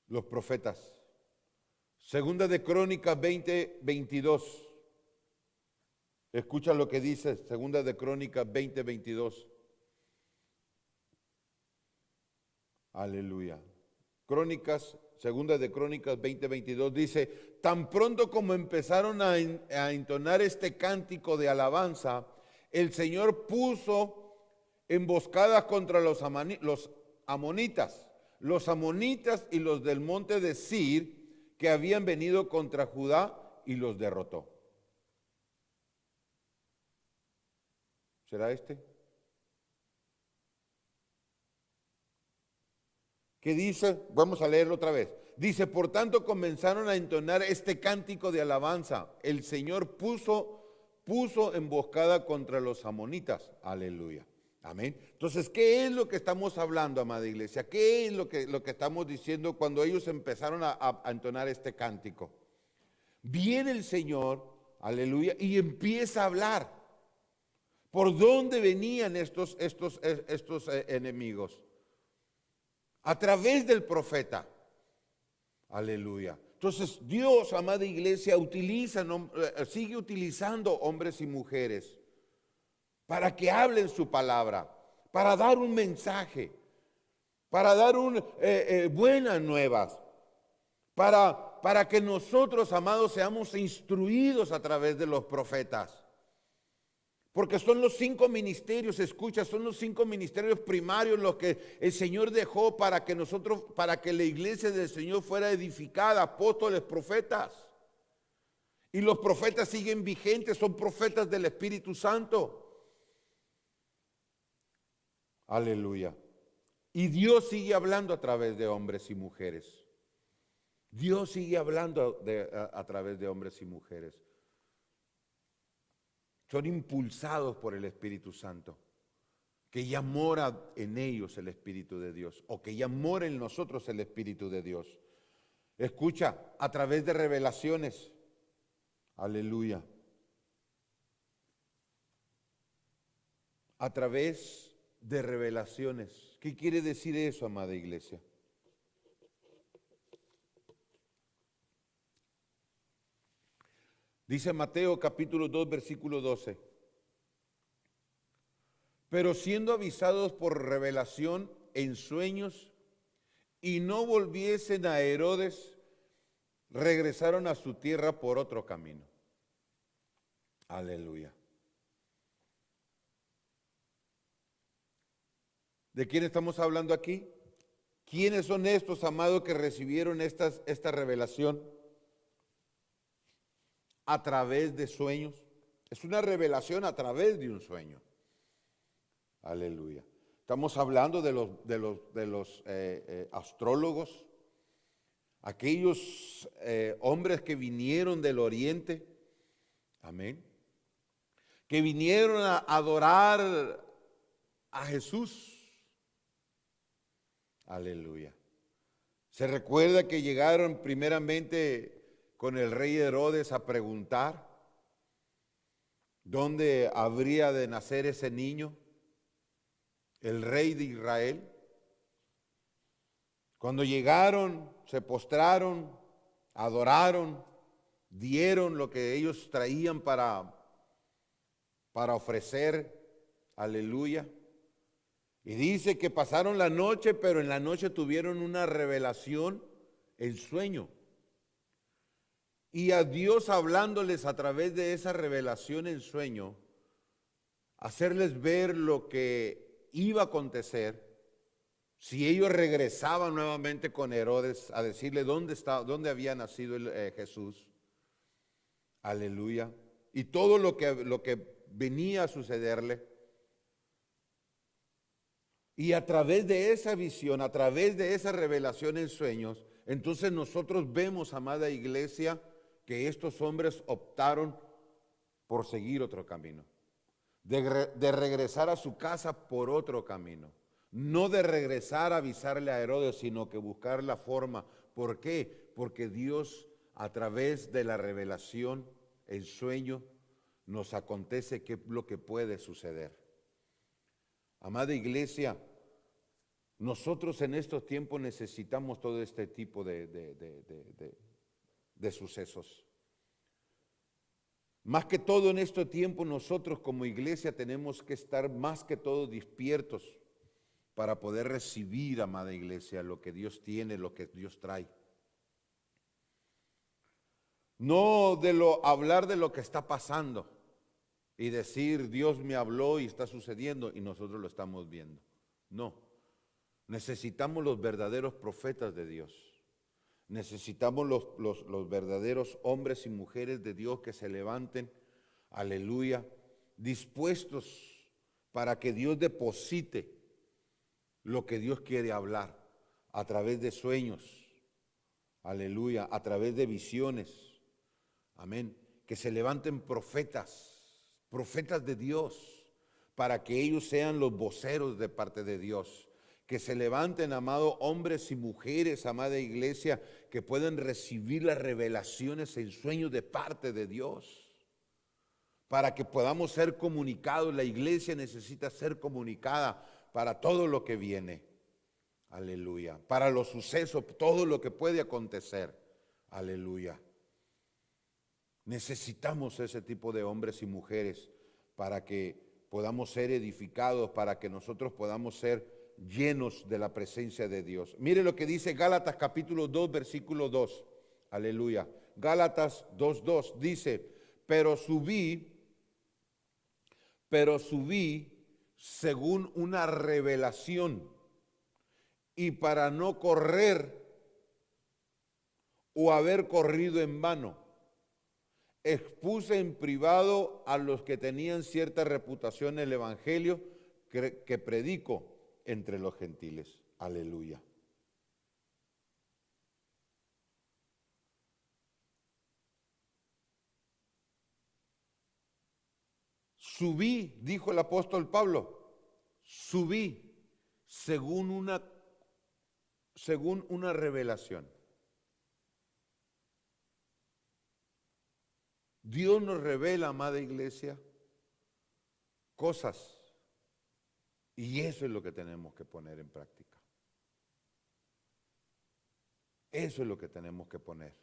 Los profetas. Segunda de Crónicas 20:22. Escucha lo que dice Segunda de Crónicas 20:22. Aleluya. Segunda de Crónicas 20:22 dice: tan pronto como empezaron a entonar este cántico de alabanza, el Señor puso emboscadas contra los amonitas y los del monte de Sir, que habían venido contra Judá, y los derrotó. ¿Será este? que dice, vamos a leerlo otra vez. Dice, por tanto comenzaron a entonar este cántico de alabanza. El Señor puso emboscada contra los amonitas. Aleluya. Amén. Entonces, ¿qué es lo que estamos hablando, amada iglesia? ¿Qué es lo que estamos diciendo cuando ellos empezaron a entonar este cántico? Viene el Señor, aleluya, y empieza a hablar. ¿Por dónde venían estos enemigos? A través del profeta. Aleluya. Entonces Dios, amada iglesia, sigue utilizando hombres y mujeres para que hablen su palabra, para dar un mensaje, para dar buenas nuevas, para que nosotros, amados, seamos instruidos a través de los profetas. Porque son los 5 ministerios, escucha, son los 5 ministerios primarios los que el Señor dejó para que la iglesia del Señor fuera edificada, apóstoles, profetas. Y los profetas siguen vigentes, son profetas del Espíritu Santo. Aleluya. Y Dios sigue hablando a través de hombres y mujeres. Dios sigue hablando a través de hombres y mujeres. Son impulsados por el Espíritu Santo, que ya mora en ellos el Espíritu de Dios, o que ya mora en nosotros el Espíritu de Dios. Escucha, a través de revelaciones. Aleluya. A través de revelaciones. ¿Qué quiere decir eso, amada iglesia? Dice Mateo capítulo 2, versículo 12. Pero siendo avisados por revelación en sueños y no volviesen a Herodes, regresaron a su tierra por otro camino. Aleluya. ¿De quién estamos hablando aquí? ¿Quiénes son estos, amados, que recibieron esta revelación? A través de sueños. Es una revelación a través de un sueño. Aleluya. Estamos hablando de los astrólogos, aquellos hombres que vinieron del oriente, amén, que vinieron a adorar a Jesús. Aleluya. Se recuerda que llegaron primeramente con el rey Herodes a preguntar dónde habría de nacer ese niño, el rey de Israel. Cuando llegaron, se postraron, adoraron, dieron lo que ellos traían para ofrecer, aleluya. Y dice que pasaron la noche, pero en la noche tuvieron una revelación en sueño. Y a Dios hablándoles a través de esa revelación en sueño, hacerles ver lo que iba a acontecer si ellos regresaban nuevamente con Herodes a decirle dónde había nacido Jesús. Aleluya. Y todo lo que venía a sucederle. Y a través de esa visión, a través de esa revelación en sueños, entonces nosotros vemos, amada iglesia, que estos hombres optaron por seguir otro camino, de regresar a su casa por otro camino, no de regresar a avisarle a Herodes, sino que buscar la forma. ¿Por qué? Porque Dios, a través de la revelación, el sueño, nos acontece qué es lo que puede suceder. Amada iglesia, nosotros en estos tiempos necesitamos todo este tipo de sucesos. Más que todo en este tiempo nosotros como iglesia tenemos que estar más que todo despiertos para poder recibir, amada iglesia, lo que Dios tiene, lo que Dios trae. No hablar de lo que está pasando y decir Dios me habló y está sucediendo y nosotros lo estamos viendo. No, necesitamos los verdaderos profetas de Dios. Necesitamos los verdaderos hombres y mujeres de Dios que se levanten, aleluya, dispuestos para que Dios deposite lo que Dios quiere hablar, a través de sueños, aleluya, a través de visiones, amén, que se levanten profetas de Dios, para que ellos sean los voceros de parte de Dios. Que se levanten, amado, hombres y mujeres, amada iglesia, que puedan recibir las revelaciones en sueños de parte de Dios, para que podamos ser comunicados. La iglesia necesita ser comunicada para todo lo que viene, aleluya, para los sucesos, todo lo que puede acontecer, aleluya. Necesitamos ese tipo de hombres y mujeres para que podamos ser edificados, para que nosotros podamos ser llenos de la presencia de Dios. Mire lo que dice Gálatas capítulo 2, versículo 2. Aleluya. Gálatas 2:2 dice, pero subí según una revelación, y para no correr o haber corrido en vano, expuse en privado a los que tenían cierta reputación en el evangelio que predico entre los gentiles. Aleluya. Subí, dijo el apóstol Pablo, subí según una revelación. Dios nos revela, amada iglesia, cosas, y eso es lo que tenemos que poner en práctica. Eso es lo que tenemos que poner.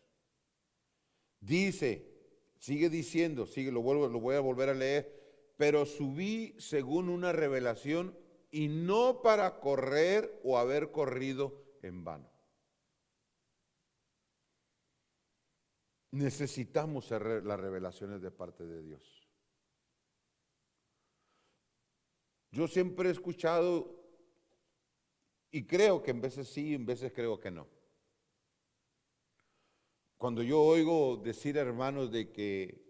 Dice, sigue diciendo, lo voy a volver a leer, pero subí según una revelación y no para correr o haber corrido en vano. Necesitamos las revelaciones de parte de Dios. Yo siempre he escuchado, y creo que en veces sí, en veces creo que no. Cuando yo oigo decir, hermanos, de que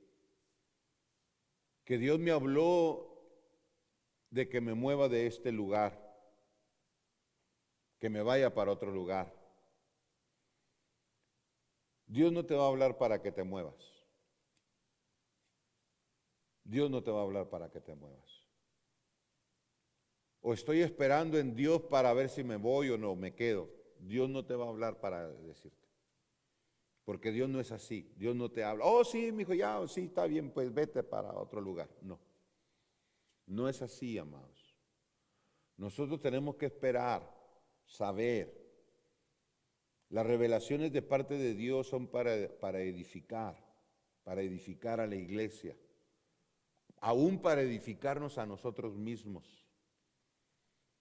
Dios me habló de que me mueva de este lugar, que me vaya para otro lugar. Dios no te va a hablar para que te muevas. Dios no te va a hablar para que te muevas. O estoy esperando en Dios para ver si me voy o no, me quedo. Dios no te va a hablar para decirte. Porque Dios no es así. Dios no te habla. Oh, sí, mi hijo, ya, sí, está bien, pues vete para otro lugar. No. No es así, amados. Nosotros tenemos que esperar, saber. Las revelaciones de parte de Dios son para edificar a la iglesia, aún para edificarnos a nosotros mismos.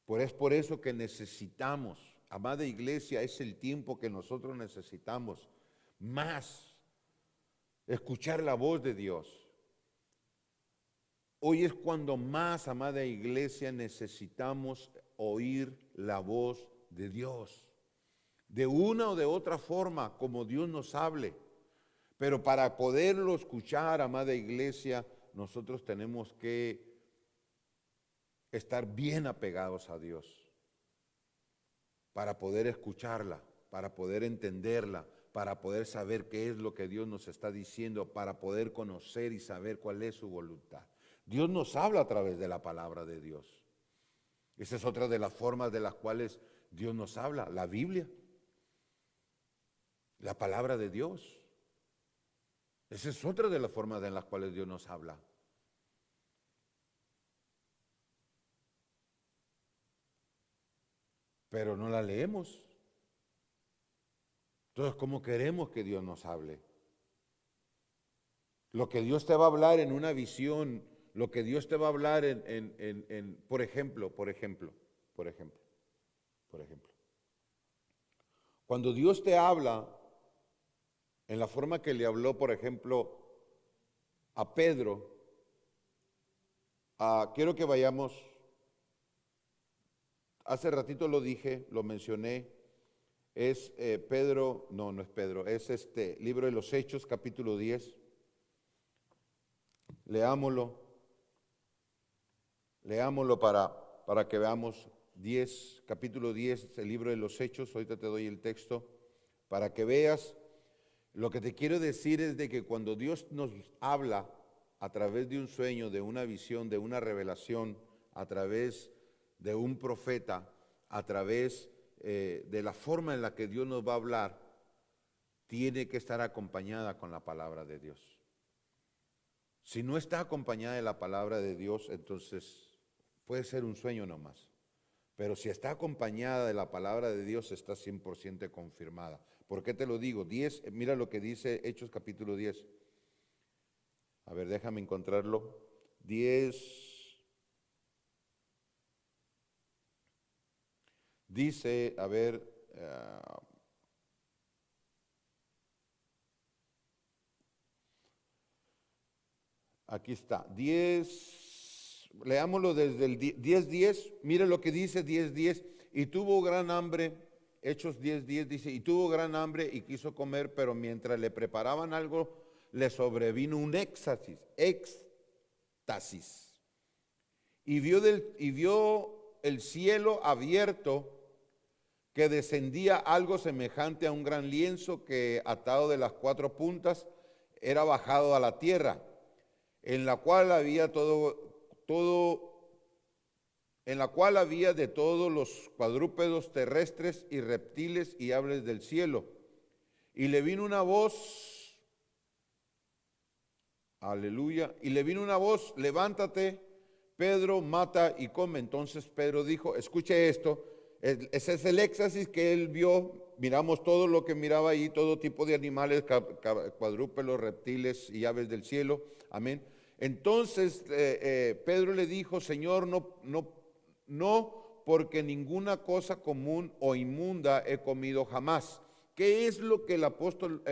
Es por eso que necesitamos, amada iglesia, es el tiempo que nosotros necesitamos más escuchar la voz de Dios. Hoy es cuando más, amada iglesia, necesitamos oír la voz de Dios. De una o de otra forma, como Dios nos hable. Pero para poderlo escuchar, amada iglesia, nosotros tenemos que estar bien apegados a Dios. Para poder escucharla, para poder entenderla, para poder saber qué es lo que Dios nos está diciendo, para poder conocer y saber cuál es su voluntad. Dios nos habla a través de la palabra de Dios. Esa es otra de las formas de las cuales Dios nos habla, la Biblia. La palabra de Dios. Esa es otra de las formas en las cuales Dios nos habla. Pero no la leemos. Entonces, ¿cómo queremos que Dios nos hable? Lo que Dios te va a hablar en una visión, lo que Dios te va a hablar por ejemplo. Cuando Dios te habla, en la forma que le habló, por ejemplo, a Pedro, quiero que vayamos, hace ratito lo dije, lo mencioné, es Pedro, no es Pedro, es libro de los Hechos, capítulo 10. Leámoslo para que veamos 10, capítulo 10, el libro de los Hechos. Ahorita te doy el texto para que veas. Lo que te quiero decir es de que cuando Dios nos habla a través de un sueño, de una visión, de una revelación, a través de un profeta, a través de la forma en la que Dios nos va a hablar, tiene que estar acompañada con la palabra de Dios. Si no está acompañada de la palabra de Dios, entonces puede ser un sueño nomás. Pero si está acompañada de la palabra de Dios, está 100% confirmada. ¿Por qué te lo digo? 10, mira lo que dice Hechos capítulo 10. A ver, déjame encontrarlo. 10. Dice, a ver, aquí está, 10, leámoslo desde el 10:10, mire lo que dice 10:10, y tuvo gran hambre, Hechos 10:10 dice, y tuvo gran hambre y quiso comer, pero mientras le preparaban algo, le sobrevino un éxtasis, y vio el cielo abierto, que descendía algo semejante a un gran lienzo que, atado de las 4 puntas, era bajado a la tierra, en la cual había de todos los cuadrúpedos terrestres y reptiles y aves del cielo. Y le vino una voz, aleluya, y le vino una voz, levántate, Pedro, mata y come. Entonces Pedro dijo, escuche esto, ese es el éxtasis que él vio. Miramos todo lo que miraba ahí, todo tipo de animales, cuadrúpedos, reptiles y aves del cielo, amén. Entonces Pedro le dijo, Señor, no, porque ninguna cosa común o inmunda he comido jamás. ¿Qué es lo que el apóstol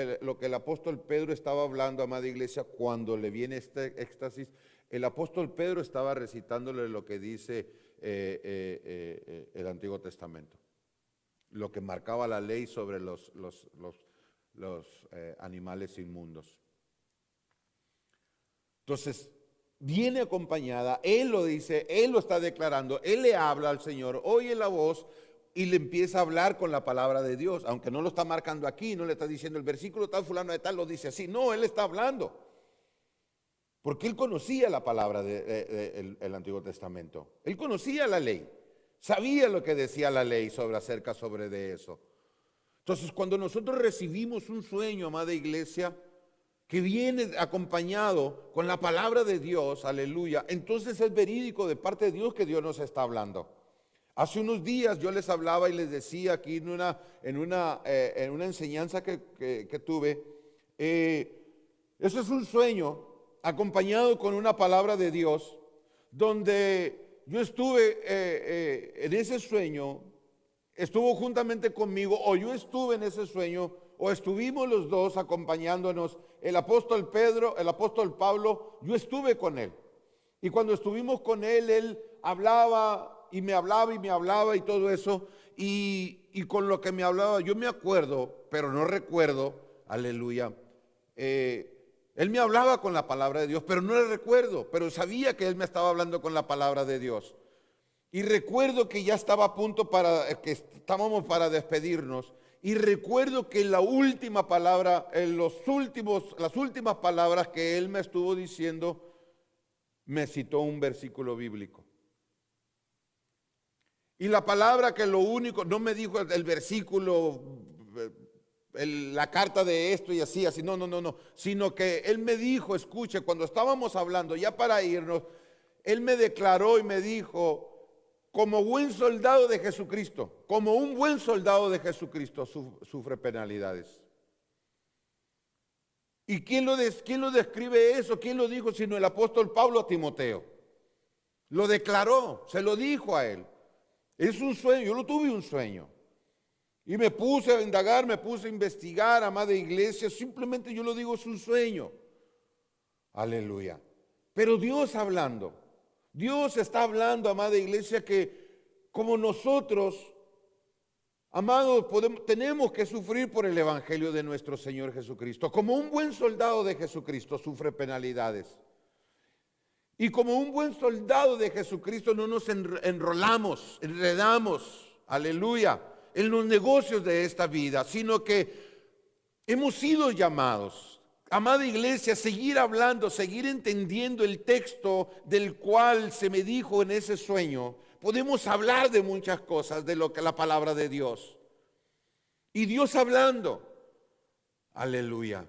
Pedro estaba hablando, amada iglesia, cuando le viene este éxtasis? El apóstol Pedro estaba recitándole lo que dice el Antiguo Testamento, lo que marcaba la ley sobre los animales inmundos. Entonces, viene acompañada, él lo dice, él lo está declarando, él le habla al Señor, oye la voz y le empieza a hablar con la palabra de Dios, aunque no lo está marcando aquí, no le está diciendo el versículo tal, fulano de tal, lo dice así, no, él está hablando, porque él conocía la palabra del Antiguo Testamento, él conocía la ley, sabía lo que decía la ley sobre de eso. Entonces, cuando nosotros recibimos un sueño, amada iglesia, que viene acompañado con la palabra de Dios, aleluya, entonces es verídico de parte de Dios que Dios nos está hablando. Hace unos días yo les hablaba y les decía aquí en una enseñanza que tuve, eso es un sueño acompañado con una palabra de Dios, donde yo estuve en ese sueño, estuvo juntamente conmigo, o yo estuve en ese sueño, o estuvimos los dos acompañándonos, el apóstol Pedro, el apóstol Pablo, yo estuve con él. Y cuando estuvimos con él hablaba y me hablaba y todo eso, y con lo que me hablaba, yo me acuerdo, pero no recuerdo, aleluya, él me hablaba con la palabra de Dios, pero no le recuerdo, pero sabía que él me estaba hablando con la palabra de Dios. Y recuerdo que ya estaba a punto que estábamos para despedirnos. Y recuerdo que la última palabra, las últimas palabras que él me estuvo diciendo, me citó un versículo bíblico. Y la palabra que lo único, no me dijo el versículo, la carta de esto y así, no, sino que él me dijo, escuche, cuando estábamos hablando ya para irnos, él me declaró y me dijo, como buen soldado de Jesucristo, como un buen soldado de Jesucristo sufre penalidades. ¿Y quién lo describe eso? ¿Quién lo dijo? Sino el apóstol Pablo a Timoteo. Lo declaró, se lo dijo a él. Es un sueño, yo lo tuve un sueño. Y me puse a indagar, me puse a investigar, amada iglesia, simplemente yo lo digo, es un sueño. Aleluya. Pero Dios hablando. Dios está hablando, amada iglesia, que como nosotros, amados, tenemos que sufrir por el evangelio de nuestro Señor Jesucristo. Como un buen soldado de Jesucristo sufre penalidades. Y como un buen soldado de Jesucristo no nos enrolamos, enredamos, aleluya, en los negocios de esta vida, sino que hemos sido llamados, amada iglesia, a seguir hablando, seguir entendiendo el texto del cual se me dijo en ese sueño. Podemos hablar de muchas cosas de lo que la palabra de Dios. Y Dios hablando, aleluya.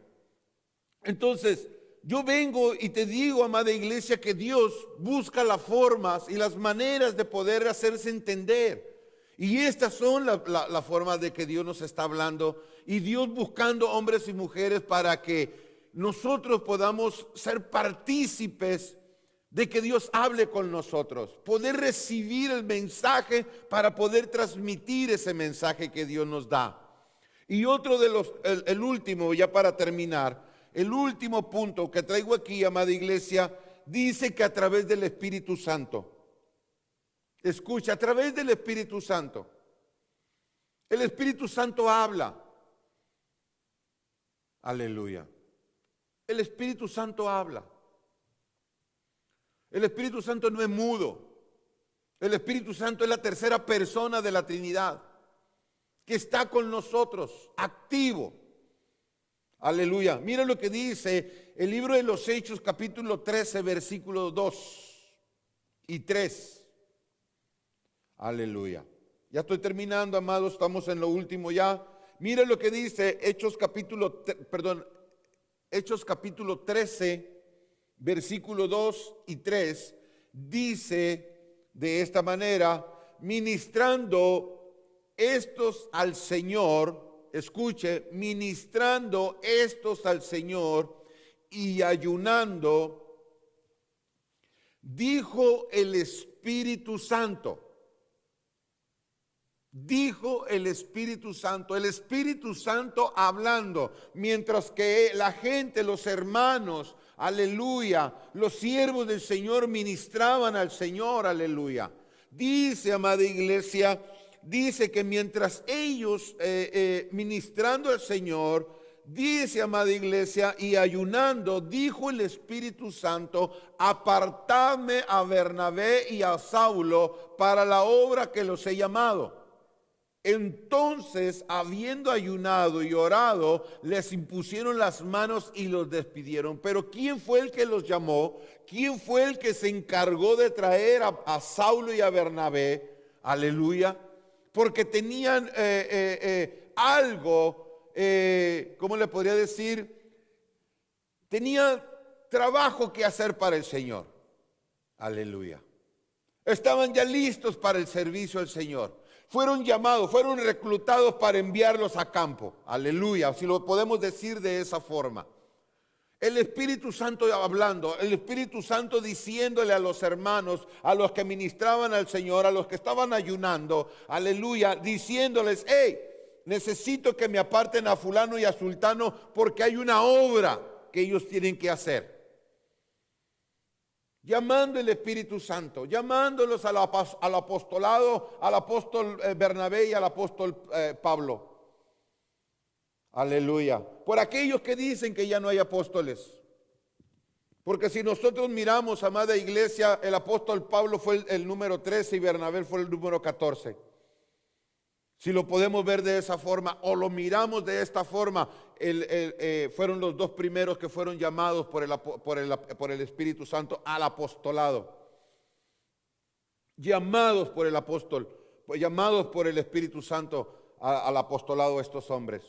Entonces, yo vengo y te digo, amada iglesia, que Dios busca las formas y las maneras de poder hacerse entender. Y estas son las formas de que Dios nos está hablando. Y Dios buscando hombres y mujeres para que nosotros podamos ser partícipes de que Dios hable con nosotros. Poder recibir el mensaje para poder transmitir ese mensaje que Dios nos da. Y otro de los, el último, ya para terminar, el último punto que traigo aquí, amada iglesia, dice que a través del Espíritu Santo. Escucha, a través del Espíritu Santo. El Espíritu Santo habla. Aleluya. El Espíritu Santo habla. El Espíritu Santo no es mudo. El Espíritu Santo es la tercera persona de la Trinidad, que está con nosotros, activo. Aleluya. Mira lo que dice el libro de los Hechos, capítulo 13, versículos 2 y 3. Aleluya. Ya estoy terminando, amados, estamos en lo último ya. Mira lo que dice Hechos capítulo 13, versículo 2 y 3. Dice de esta manera: ministrando estos al Señor, escuche, ministrando estos al Señor y ayunando, dijo el Espíritu Santo. Dijo el Espíritu Santo hablando, mientras que la gente, los hermanos, aleluya, los siervos del Señor ministraban al Señor, aleluya. Dice, amada iglesia, dice que mientras ellos ministrando al Señor, dice, amada iglesia, y ayunando, dijo el Espíritu Santo: apartadme a Bernabé y a Saulo para la obra que los he llamado. Entonces, habiendo ayunado y orado, les impusieron las manos y los despidieron. Pero ¿quién fue el que los llamó? ¿Quién fue el que se encargó de traer a Saulo y a Bernabé? Aleluya. Porque tenían algo, ¿cómo le podría decir? Tenían trabajo que hacer para el Señor. Aleluya. Estaban ya listos para el servicio al Señor. Fueron llamados, fueron reclutados para enviarlos a campo. Aleluya, si lo podemos decir de esa forma. El Espíritu Santo hablando, el Espíritu Santo diciéndole a los hermanos, a los que ministraban al Señor, a los que estaban ayunando, aleluya, diciéndoles: hey, necesito que me aparten a fulano y a sultano porque hay una obra que ellos tienen que hacer. Llamando el Espíritu Santo, llamándolos al apostolado, al apóstol Bernabé y al apóstol Pablo. Aleluya. Por aquellos que dicen que ya no hay apóstoles. Porque si nosotros miramos, amada iglesia, el apóstol Pablo fue el número 13 y Bernabé fue el número 14. Si lo podemos ver de esa forma o lo miramos de esta forma, fueron los dos primeros que fueron llamados por el Espíritu Santo al apostolado. Llamados por el apóstol, llamados por el Espíritu Santo al apostolado estos hombres.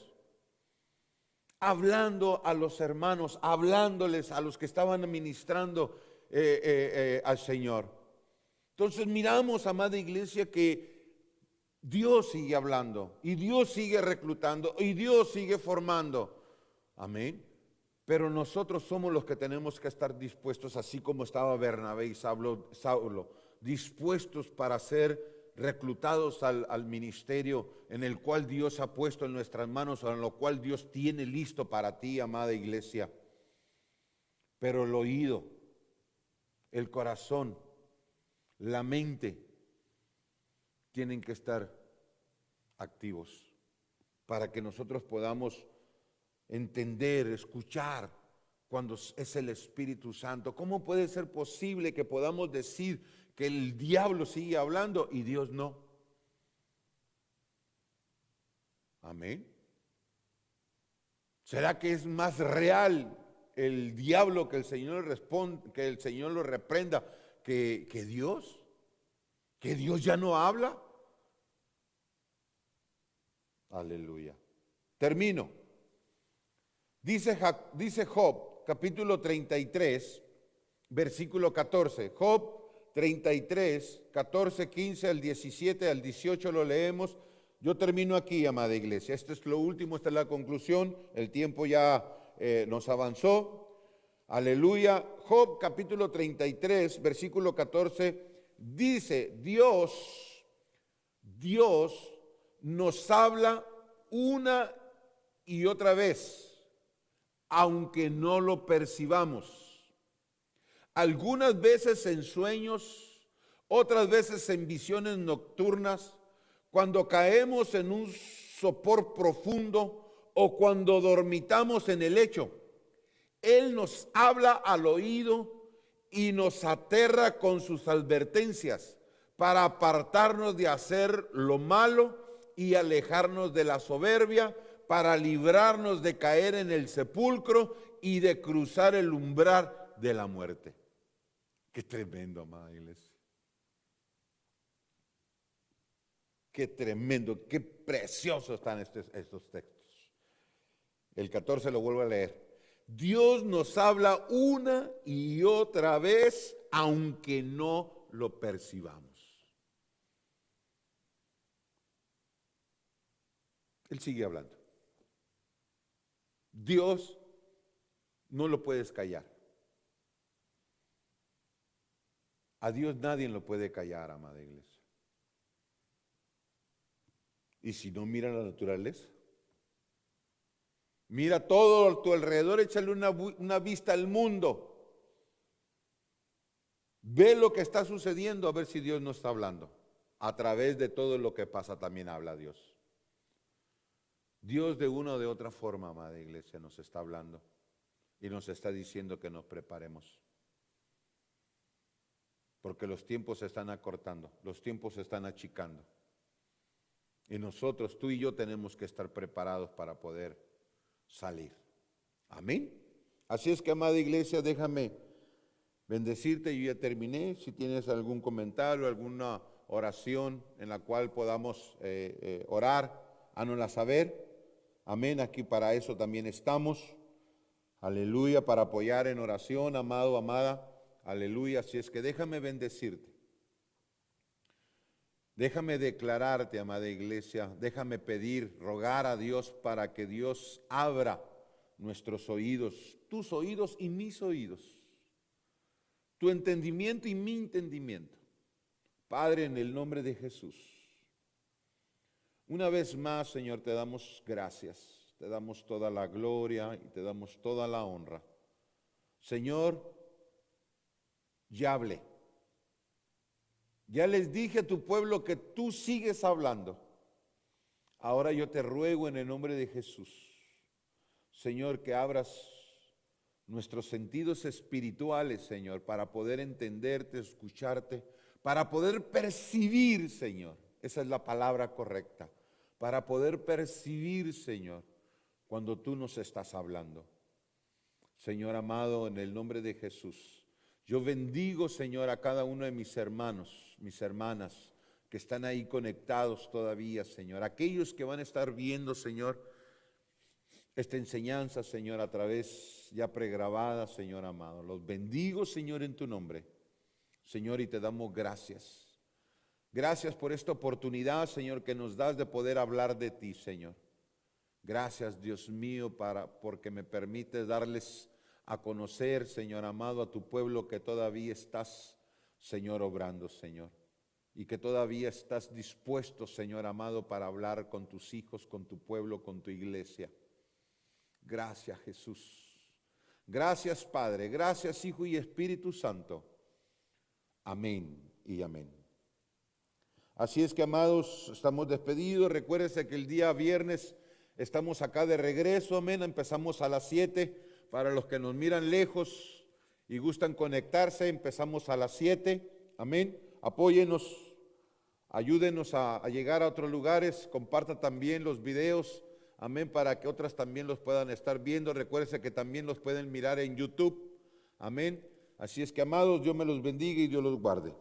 Hablando a los hermanos, hablándoles a los que estaban ministrando al Señor. Entonces miramos, amada iglesia, que Dios sigue hablando y Dios sigue reclutando y Dios sigue formando. Amén. Pero nosotros somos los que tenemos que estar dispuestos, así como estaba Bernabé y Saulo, dispuestos para ser reclutados al ministerio en el cual Dios ha puesto en nuestras manos, o en lo cual Dios tiene listo para ti, amada iglesia. Pero el oído, el corazón, la mente tienen que estar activos para que nosotros podamos entender, escuchar cuando es el Espíritu Santo? ¿Cómo puede ser posible que podamos decir que el diablo sigue hablando y Dios no? Amén. ¿Será que es más real el diablo que el Señor responde, que el Señor lo reprenda que Dios? ¿Que Dios ya no habla? Aleluya. Termino. Dice Job, capítulo 33, versículo 14. Job 33, 14, 15 al 17, al 18 lo leemos. Yo termino aquí, amada iglesia. Esto es lo último, esta es la conclusión. El tiempo ya nos avanzó. Aleluya. Job capítulo 33, versículo 14, dice, Dios nos habla una y otra vez, aunque no lo percibamos. Algunas veces en sueños, otras veces en visiones nocturnas, cuando caemos en un sopor profundo o cuando dormitamos en el lecho. Él nos habla al oído y nos aterra con sus advertencias para apartarnos de hacer lo malo y alejarnos de la soberbia, para librarnos de caer en el sepulcro y de cruzar el umbral de la muerte. Qué tremendo, amada iglesia. Qué tremendo, qué preciosos están estos textos. El 14 lo vuelvo a leer. Dios nos habla una y otra vez, aunque no lo percibamos. Él sigue hablando. Dios no lo puedes callar. A Dios nadie lo puede callar, amada iglesia. Y si no, mira la naturaleza. Mira todo a tu alrededor, échale una vista al mundo. Ve lo que está sucediendo, a ver si Dios no está hablando. A través de todo lo que pasa también habla Dios. Dios de una o de otra forma, amada iglesia, nos está hablando y nos está diciendo que nos preparemos. Porque los tiempos se están acortando, los tiempos se están achicando. Y nosotros, tú y yo, tenemos que estar preparados para poder salir. Amén. Así es que, amada iglesia, déjame bendecirte. Yo ya terminé. Si tienes algún comentario, alguna oración en la cual podamos orar, hánosla saber. Amén. Aquí para eso también estamos. Aleluya, para apoyar en oración, amado, amada. Aleluya. Así es que déjame bendecirte. Déjame declararte, amada iglesia, déjame pedir, rogar a Dios para que Dios abra nuestros oídos, tus oídos y mis oídos, tu entendimiento y mi entendimiento. Padre, en el nombre de Jesús, una vez más, Señor, te damos gracias, te damos toda la gloria y te damos toda la honra. Señor, ya hablé. Ya les dije a tu pueblo que tú sigues hablando. Ahora yo te ruego en el nombre de Jesús, Señor, que abras nuestros sentidos espirituales, Señor, para poder entenderte, escucharte, para poder percibir, Señor. Esa es la palabra correcta. Para poder percibir, Señor, cuando tú nos estás hablando. Señor amado, en el nombre de Jesús, yo bendigo, Señor, a cada uno de mis hermanos, mis hermanas, que están ahí conectados todavía, Señor. Aquellos que van a estar viendo, Señor, esta enseñanza, Señor, a través ya pregrabada, Señor amado. Los bendigo, Señor, en tu nombre, Señor, y te damos gracias. Gracias por esta oportunidad, Señor, que nos das de poder hablar de ti, Señor. Gracias, Dios mío, porque me permites darles a conocer, Señor amado, a tu pueblo que todavía estás, Señor, obrando, Señor. Y que todavía estás dispuesto, Señor amado, para hablar con tus hijos, con tu pueblo, con tu iglesia. Gracias, Jesús. Gracias, Padre. Gracias, Hijo y Espíritu Santo. Amén y amén. Así es que, amados, estamos despedidos. Recuérdense que el día viernes estamos acá de regreso, amén. Empezamos a las 7. Para los que nos miran lejos y gustan conectarse, empezamos a las 7. Amén. Apóyenos, ayúdenos a llegar a otros lugares, comparta también los videos, amén, para que otras también los puedan estar viendo. Recuérdense que también los pueden mirar en YouTube, amén. Así es que, amados, Dios me los bendiga y Dios los guarde.